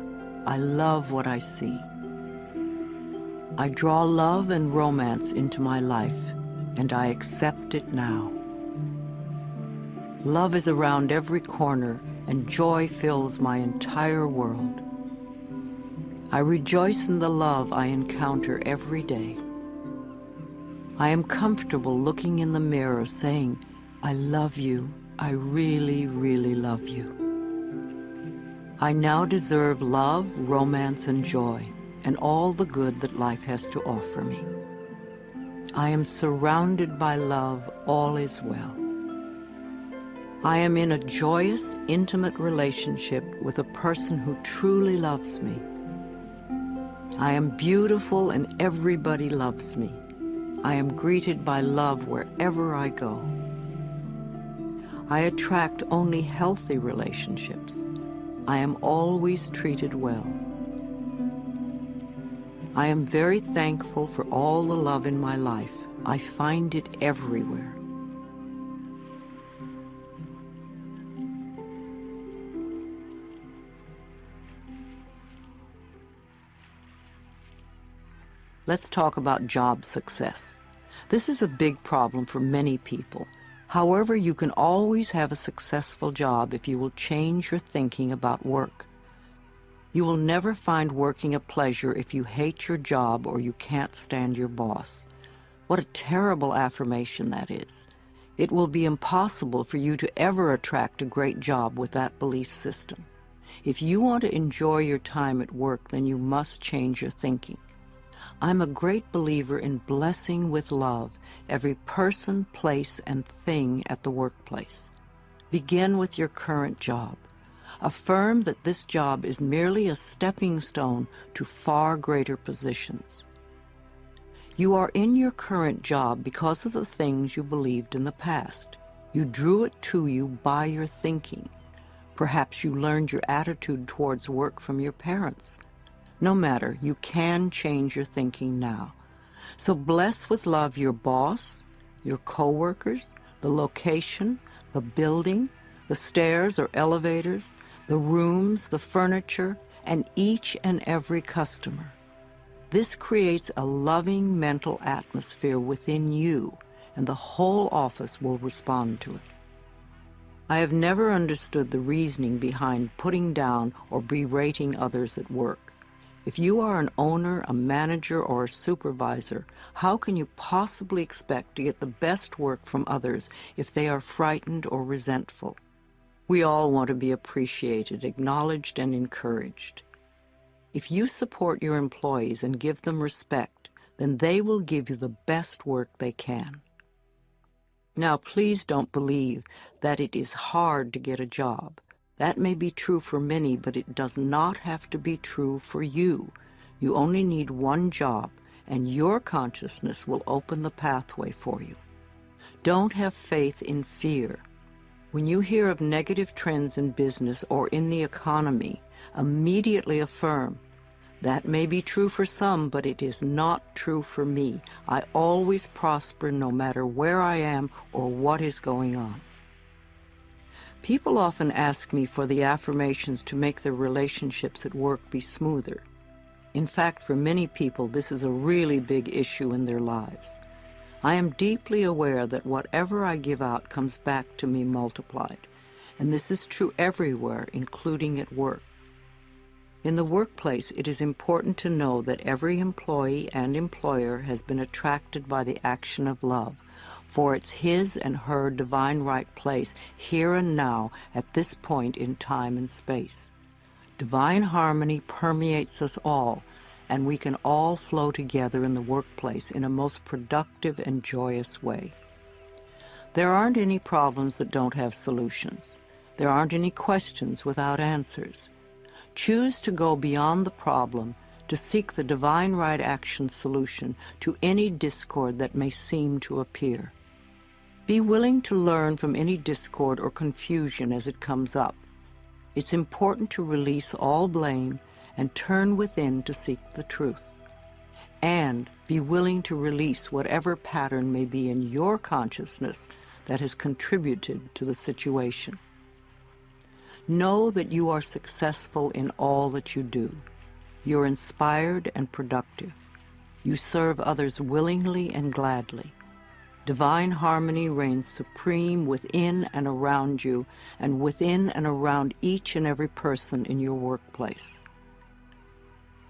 I love what I see. I draw love and romance into my life, and I accept it now. Love is around every corner, and joy fills my entire world. I rejoice in the love I encounter every day. I am comfortable looking in the mirror saying, I love you, I really, really love you. I now deserve love, romance, and joy, and all the good that life has to offer me. I am surrounded by love, all is well. I am in a joyous, intimate relationship with a person who truly loves me. I am beautiful and everybody loves me. I am greeted by love wherever I go. I attract only healthy relationships. I am always treated well. I am very thankful for all the love in my life. I find it everywhere. Let's talk about job success. This is a big problem for many people. However, you can always have a successful job if you will change your thinking about work. You will never find working a pleasure if you hate your job or you can't stand your boss. What a terrible affirmation that is. It will be impossible for you to ever attract a great job with that belief system. If you want to enjoy your time at work, then you must change your thinking. I'm a great believer in blessing with love every person, place, and thing at the workplace. Begin with your current job. Affirm that this job is merely a stepping stone to far greater positions. You are in your current job because of the things you believed in the past. You drew it to you by your thinking. Perhaps you learned your attitude towards work from your parents. No matter, you can change your thinking now. So bless with love your boss, your coworkers, the location, the building, the stairs or elevators, the rooms, the furniture, and each and every customer. This creates a loving mental atmosphere within you, and the whole office will respond to it. I have never understood the reasoning behind putting down or berating others at work. If you are an owner, a manager, or a supervisor, how can you possibly expect to get the best work from others if they are frightened or resentful? We all want to be appreciated, acknowledged, and encouraged. If you support your employees and give them respect, then they will give you the best work they can. Now, please don't believe that it is hard to get a job. That may be true for many, but it does not have to be true for you. You only need one job, and your consciousness will open the pathway for you. Don't have faith in fear. When you hear of negative trends in business or in the economy, immediately affirm, that may be true for some, but it is not true for me. I always prosper no matter where I am or what is going on. People often ask me for the affirmations to make their relationships at work be smoother. In fact, for many people, this is a really big issue in their lives. I am deeply aware that whatever I give out comes back to me multiplied, and this is true everywhere, including at work. In the workplace, it is important to know that every employee and employer has been attracted by the action of love, for it's his and her divine right place here and now at this point in time and space. Divine harmony permeates us all, and we can all flow together in the workplace in a most productive and joyous way. There aren't any problems that don't have solutions. There aren't any questions without answers. Choose to go beyond the problem, to seek the divine right action solution to any discord that may seem to appear. Be willing to learn from any discord or confusion as it comes up. It's important to release all blame and turn within to seek the truth. And be willing to release whatever pattern may be in your consciousness that has contributed to the situation. Know that you are successful in all that you do. You're inspired and productive. You serve others willingly and gladly. Divine harmony reigns supreme within and around you, and within and around each and every person in your workplace.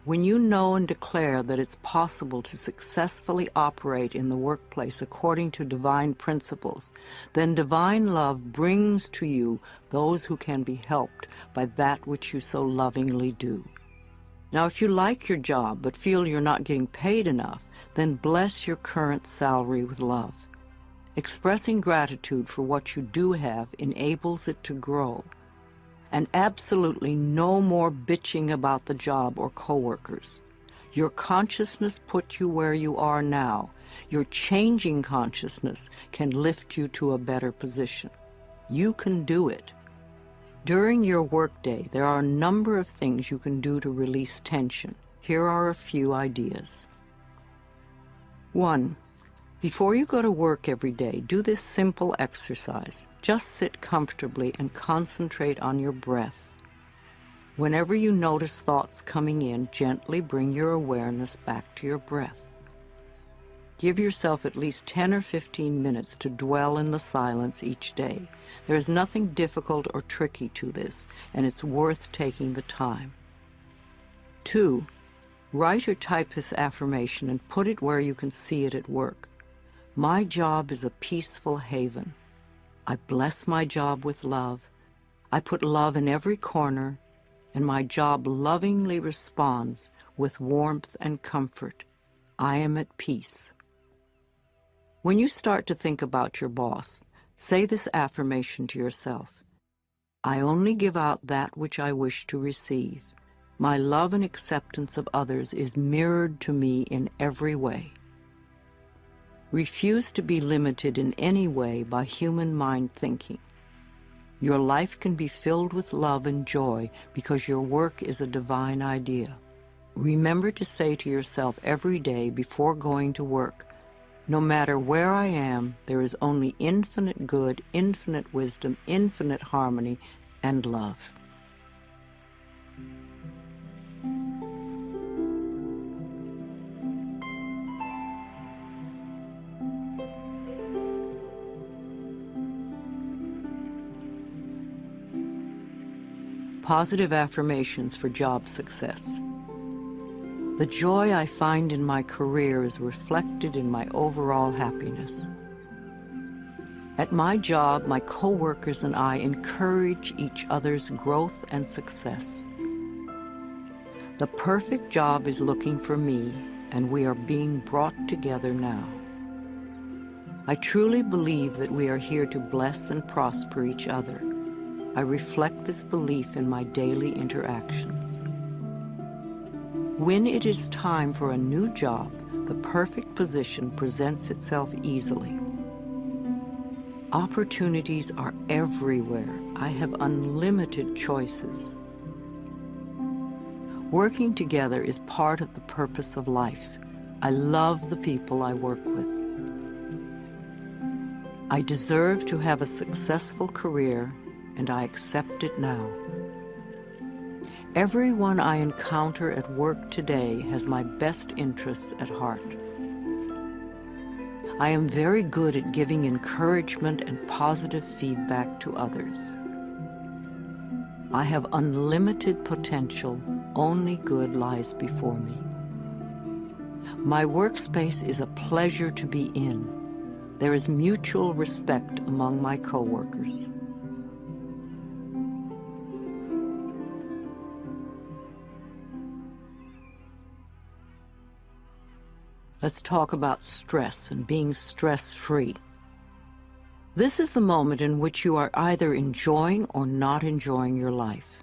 When you know and declare that it's possible to successfully operate in the workplace according to divine principles, then divine love brings to you those who can be helped by that which you so lovingly do. Now, if you like your job but feel you're not getting paid enough, then bless your current salary with love. Expressing gratitude for what you do have enables it to grow. And absolutely no more bitching about the job or coworkers. Your consciousness put you where you are now. Your changing consciousness can lift you to a better position. You can do it. During your workday, there are a number of things you can do to release tension. Here are a few ideas. 1. Before you go to work every day, do this simple exercise. Just sit comfortably and concentrate on your breath. Whenever you notice thoughts coming in, gently bring your awareness back to your breath. Give yourself at least 10 or 15 minutes to dwell in the silence each day. There is nothing difficult or tricky to this, and it's worth taking the time. 2. Write or type this affirmation and put it where you can see it at work. My job is a peaceful haven. I bless my job with love. I put love in every corner, and my job lovingly responds with warmth and comfort. I am at peace. When you start to think about your boss, say this affirmation to yourself. I only give out that which I wish to receive. My love and acceptance of others is mirrored to me in every way. Refuse to be limited in any way by human mind thinking. Your life can be filled with love and joy because your work is a divine idea. Remember to say to yourself every day before going to work, no matter where I am, there is only infinite good, infinite wisdom, infinite harmony, and love. Positive affirmations for job success. The joy I find in my career is reflected in my overall happiness. At my job, my coworkers and I encourage each other's growth and success. The perfect job is looking for me, and we are being brought together now. I truly believe that we are here to bless and prosper each other. I reflect this belief in my daily interactions. When it is time for a new job, the perfect position presents itself easily. Opportunities are everywhere. I have unlimited choices. Working together is part of the purpose of life. I love the people I work with. I deserve to have a successful career, and I accept it now. Everyone I encounter at work today has my best interests at heart. I am very good at giving encouragement and positive feedback to others. I have unlimited potential. Only good lies before me. My workspace is a pleasure to be in. There is mutual respect among my coworkers. Let's talk about stress and being stress-free. This is the moment in which you are either enjoying or not enjoying your life.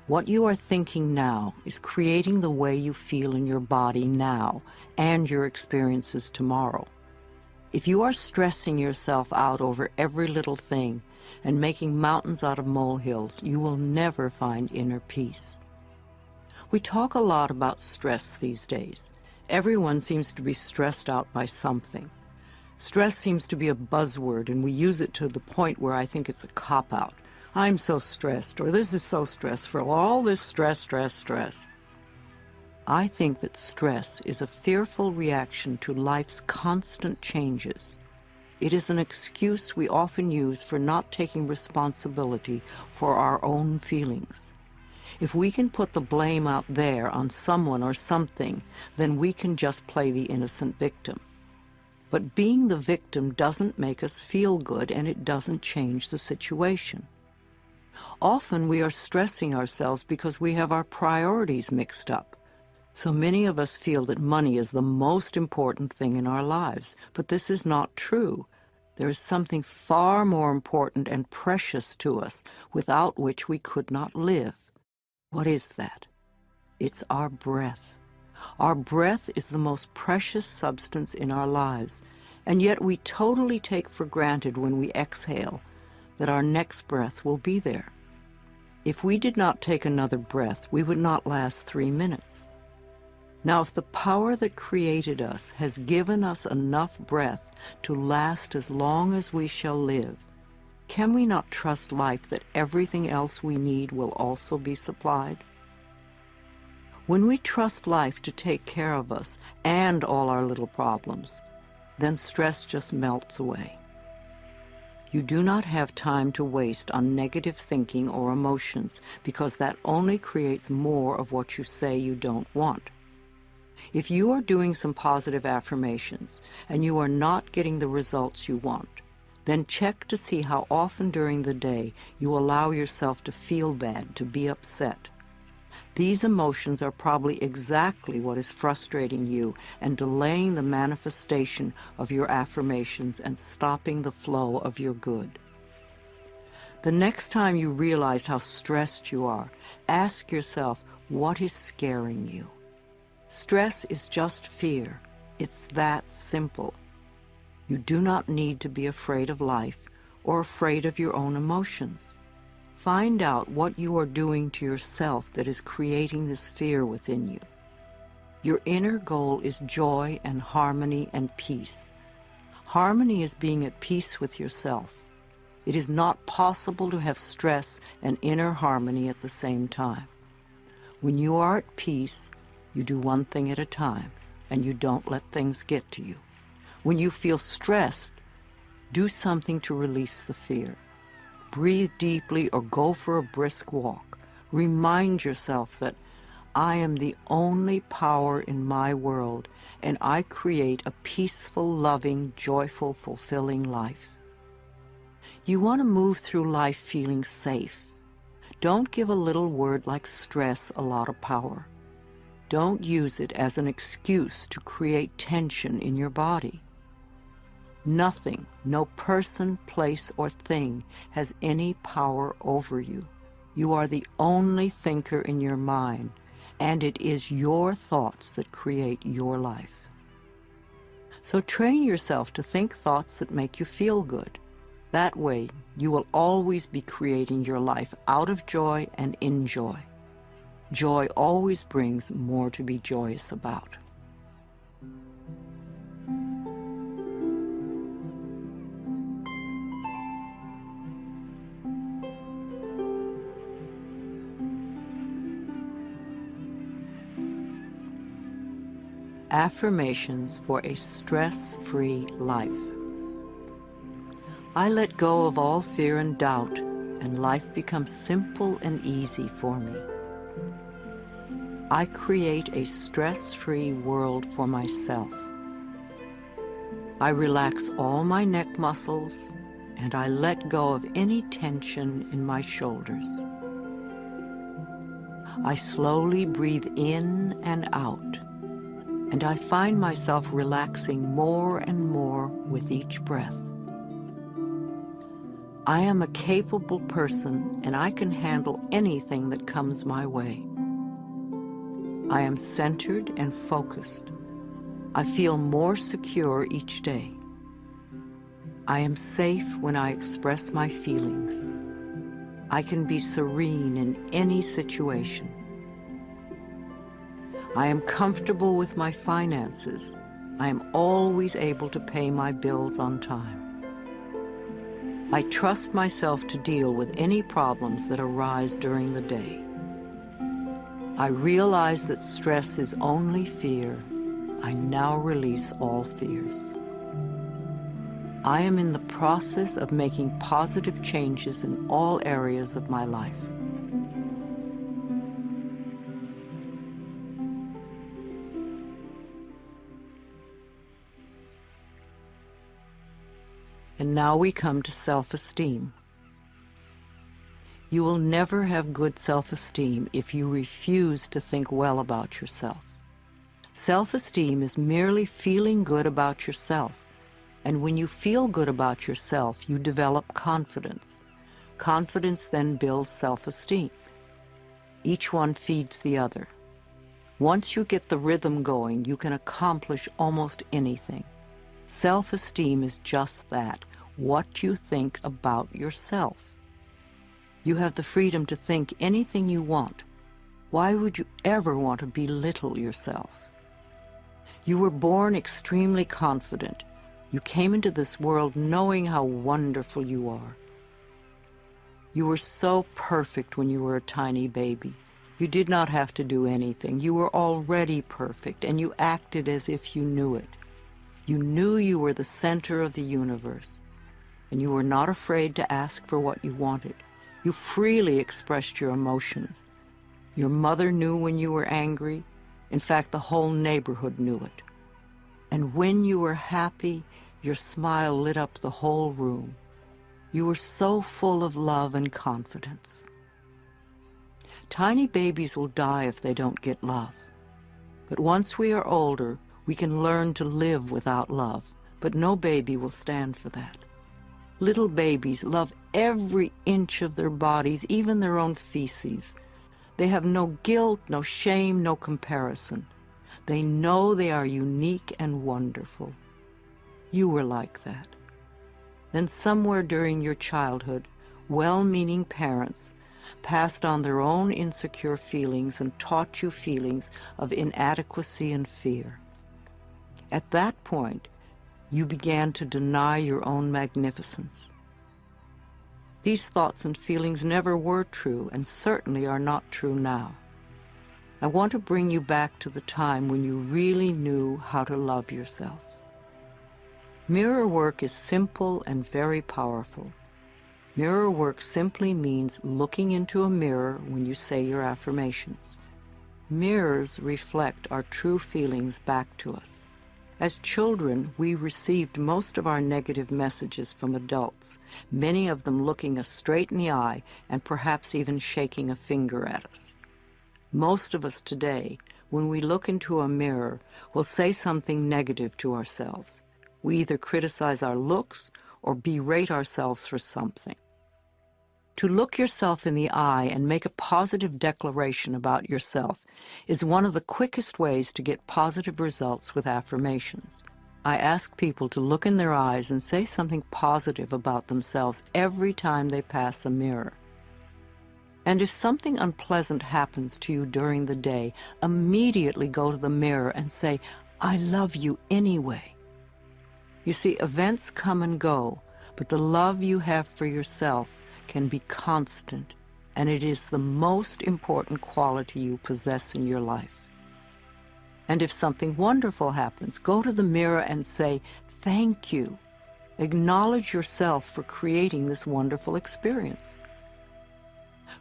What you are thinking now is creating the way you feel in your body now and your experiences tomorrow. If you are stressing yourself out over every little thing and making mountains out of molehills, you will never find inner peace. We talk a lot about stress these days. Everyone seems to be stressed out by something. Stress seems to be a buzzword, and we use it to the point where I think it's a cop-out. I'm so stressed, or this is so stressful, all this stress. I think that stress is a fearful reaction to life's constant changes. It is an excuse we often use for not taking responsibility for our own feelings. If we can put the blame out there on someone or something, then we can just play the innocent victim. But being the victim doesn't make us feel good, and it doesn't change the situation. Often we are stressing ourselves because we have our priorities mixed up. So many of us feel that money is the most important thing in our lives, but this is not true. There is something far more important and precious to us without which we could not live. What is that? It's our breath. Our breath is the most precious substance in our lives, and yet we totally take for granted when we exhale that our next breath will be there. If we did not take another breath, we would not last 3 minutes. Now, if the power that created us has given us enough breath to last as long as we shall live, can we not trust life that everything else we need will also be supplied? When we trust life to take care of us and all our little problems, then stress just melts away. You do not have time to waste on negative thinking or emotions, because that only creates more of what you say you don't want. If you are doing some positive affirmations and you are not getting the results you want, then check to see how often during the day you allow yourself to feel bad, to be upset. These emotions are probably exactly what is frustrating you and delaying the manifestation of your affirmations and stopping the flow of your good. The next time you realize how stressed you are, ask yourself, what is scaring you? Stress is just fear. It's that simple. You do not need to be afraid of life or afraid of your own emotions. Find out what you are doing to yourself that is creating this fear within you. Your inner goal is joy and harmony and peace. Harmony is being at peace with yourself. It is not possible to have stress and inner harmony at the same time. When you are at peace, you do one thing at a time, and you don't let things get to you. When you feel stressed, do something to release the fear. Breathe deeply or go for a brisk walk. Remind yourself that I am the only power in my world, and I create a peaceful, loving, joyful, fulfilling life. You want to move through life feeling safe. Don't give a little word like stress a lot of power. Don't use it as an excuse to create tension in your body. Nothing, no person, place, or thing has any power over you. You are the only thinker in your mind, and it is your thoughts that create your life. So train yourself to think thoughts that make you feel good. That way, you will always be creating your life out of joy and in joy. Joy always brings more to be joyous about. Affirmations for a stress-free life. I let go of all fear and doubt, and life becomes simple and easy for me. I create a stress-free world for myself. I relax all my neck muscles, and I let go of any tension in my shoulders. I slowly breathe in and out, and I find myself relaxing more and more with each breath. I am a capable person, and I can handle anything that comes my way. I am centered and focused. I feel more secure each day. I am safe when I express my feelings. I can be serene in any situation. I am comfortable with my finances. I am always able to pay my bills on time. I trust myself to deal with any problems that arise during the day. I realize that stress is only fear. I now release all fears. I am in the process of making positive changes in all areas of my life. And now we come to self-esteem. You will never have good self-esteem if you refuse to think well about yourself. Self-esteem is merely feeling good about yourself. And when you feel good about yourself, you develop confidence. Confidence then builds self-esteem. Each one feeds the other. Once you get the rhythm going, you can accomplish almost anything. Self-esteem is just that, what you think about yourself. You have the freedom to think anything you want. Why would you ever want to belittle yourself? You were born extremely confident. You came into this world knowing how wonderful you are. You were so perfect when you were a tiny baby. You did not have to do anything. You were already perfect, and you acted as if you knew it. You knew you were the center of the universe, and you were not afraid to ask for what you wanted. You freely expressed your emotions. Your mother knew when you were angry. In fact, the whole neighborhood knew it. And when you were happy, your smile lit up the whole room. You were so full of love and confidence. Tiny babies will die if they don't get love. But once we are older, we can learn to live without love, but no baby will stand for that. Little babies love every inch of their bodies, even their own feces. They have no guilt, no shame, no comparison. They know they are unique and wonderful. You were like that. Then somewhere during your childhood, well-meaning parents passed on their own insecure feelings and taught you feelings of inadequacy and fear. At that point, you began to deny your own magnificence. These thoughts and feelings never were true and certainly are not true now. I want to bring you back to the time when you really knew how to love yourself. Mirror work is simple and very powerful. Mirror work simply means looking into a mirror when you say your affirmations. Mirrors reflect our true feelings back to us. As children, we received most of our negative messages from adults, many of them looking us straight in the eye and perhaps even shaking a finger at us. Most of us today, when we look into a mirror, will say something negative to ourselves. We either criticize our looks or berate ourselves for something. To look yourself in the eye and make a positive declaration about yourself is one of the quickest ways to get positive results with affirmations. I ask people to look in their eyes and say something positive about themselves every time they pass a mirror. And if something unpleasant happens to you during the day, immediately go to the mirror and say, "I love you anyway." You see, events come and go, but the love you have for yourself can be constant, and it is the most important quality you possess in your life. And if something wonderful happens, go to the mirror and say, "Thank you." Acknowledge yourself for creating this wonderful experience.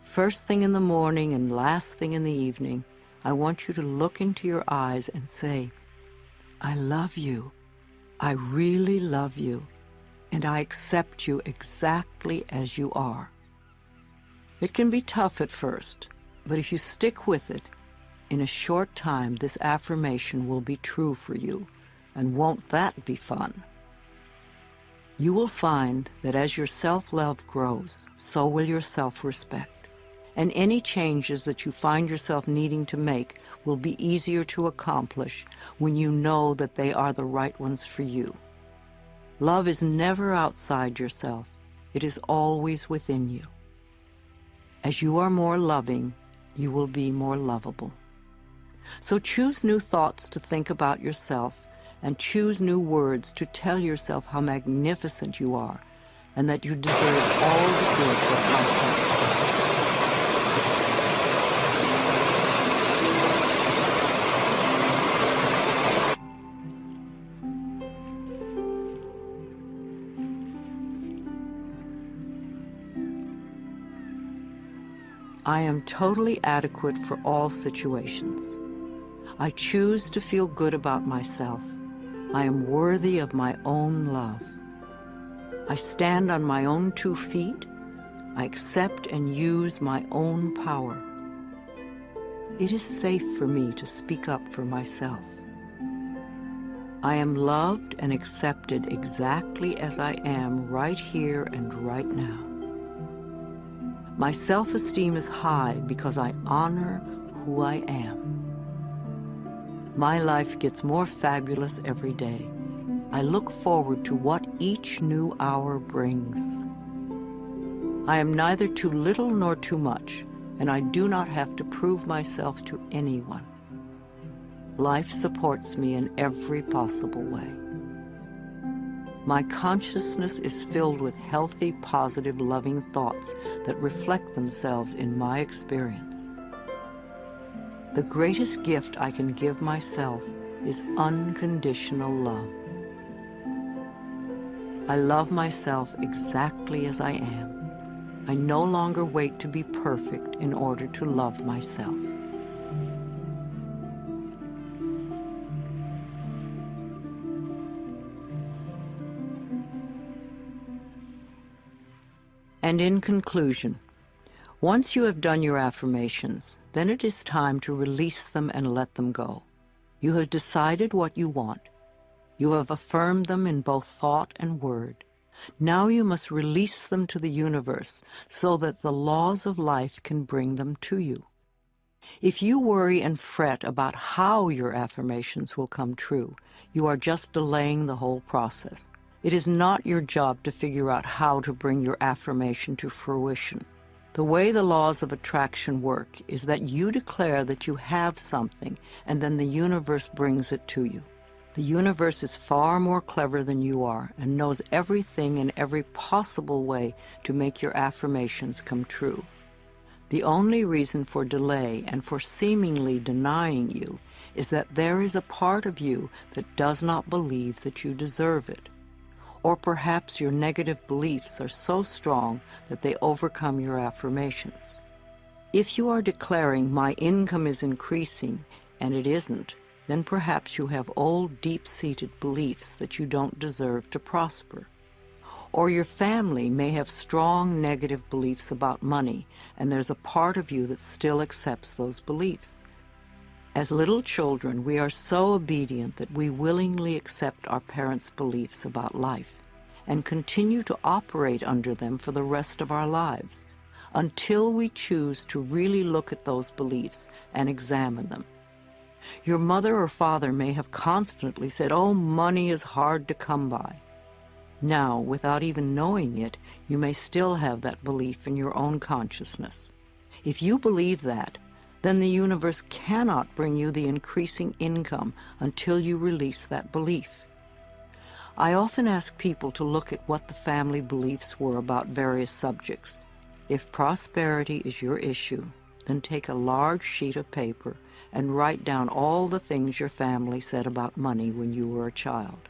First thing in the morning and last thing in the evening, I want you to look into your eyes and say, "I love you. I really love you. And I accept you exactly as you are." It can be tough at first, but if you stick with it, in a short time this affirmation will be true for you, and won't that be fun? You will find that as your self-love grows, so will your self-respect, and any changes that you find yourself needing to make will be easier to accomplish when you know that they are the right ones for you. Love is never outside yourself. It is always within you. As you are more loving, you will be more lovable. So choose new thoughts to think about yourself, and choose new words to tell yourself how magnificent you are and that you deserve all the good that life has. I am totally adequate for all situations. I choose to feel good about myself. I am worthy of my own love. I stand on my own 2 feet. I accept and use my own power. It is safe for me to speak up for myself. I am loved and accepted exactly as I am right here and right now. My self-esteem is high because I honor who I am. My life gets more fabulous every day. I look forward to what each new hour brings. I am neither too little nor too much, and I do not have to prove myself to anyone. Life supports me in every possible way. My consciousness is filled with healthy, positive, loving thoughts that reflect themselves in my experience. The greatest gift I can give myself is unconditional love. I love myself exactly as I am. I no longer wait to be perfect in order to love myself. And in conclusion, once you have done your affirmations, then it is time to release them and let them go. You have decided what you want. You have affirmed them in both thought and word. Now you must release them to the universe so that the laws of life can bring them to you. If you worry and fret about how your affirmations will come true, you are just delaying the whole process. It is not your job to figure out how to bring your affirmation to fruition. The way the laws of attraction work is that you declare that you have something, and then the universe brings it to you. The universe is far more clever than you are and knows everything in every possible way to make your affirmations come true. The only reason for delay and for seemingly denying you is that there is a part of you that does not believe that you deserve it. Or perhaps your negative beliefs are so strong that they overcome your affirmations. If you are declaring, "My income is increasing," and it isn't, then perhaps you have old, deep-seated beliefs that you don't deserve to prosper. Or your family may have strong negative beliefs about money, and there's a part of you that still accepts those beliefs. As little children, we are so obedient that we willingly accept our parents' beliefs about life and continue to operate under them for the rest of our lives, until we choose to really look at those beliefs and examine them. Your mother or father may have constantly said, "Oh, money is hard to come by." Now, without even knowing it, you may still have that belief in your own consciousness. If you believe that, then the universe cannot bring you the increasing income until you release that belief. I often ask people to look at what the family beliefs were about various subjects. If prosperity is your issue, then take a large sheet of paper and write down all the things your family said about money when you were a child.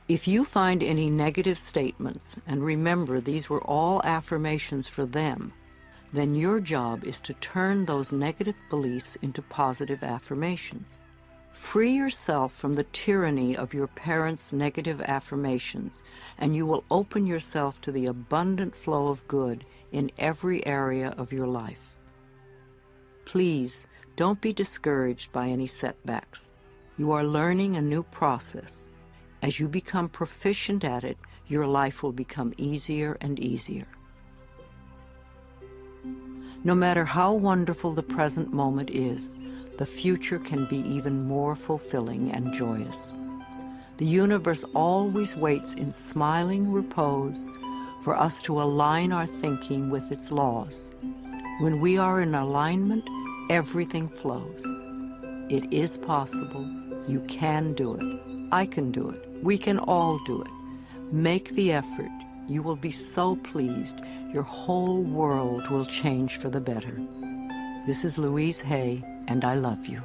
If you find any negative statements, and remember these were all affirmations for them, then your job is to turn those negative beliefs into positive affirmations. Free yourself from the tyranny of your parents' negative affirmations, and you will open yourself to the abundant flow of good in every area of your life. Please, don't be discouraged by any setbacks. You are learning a new process. As you become proficient at it, your life will become easier and easier. No matter how wonderful the present moment is, the future can be even more fulfilling and joyous. The universe always waits in smiling repose for us to align our thinking with its laws. When we are in alignment, everything flows. It is possible. You can do it. I can do it. We can all do it. Make the effort. You will be so pleased. Your whole world will change for the better. This is Louise Hay, and I love you.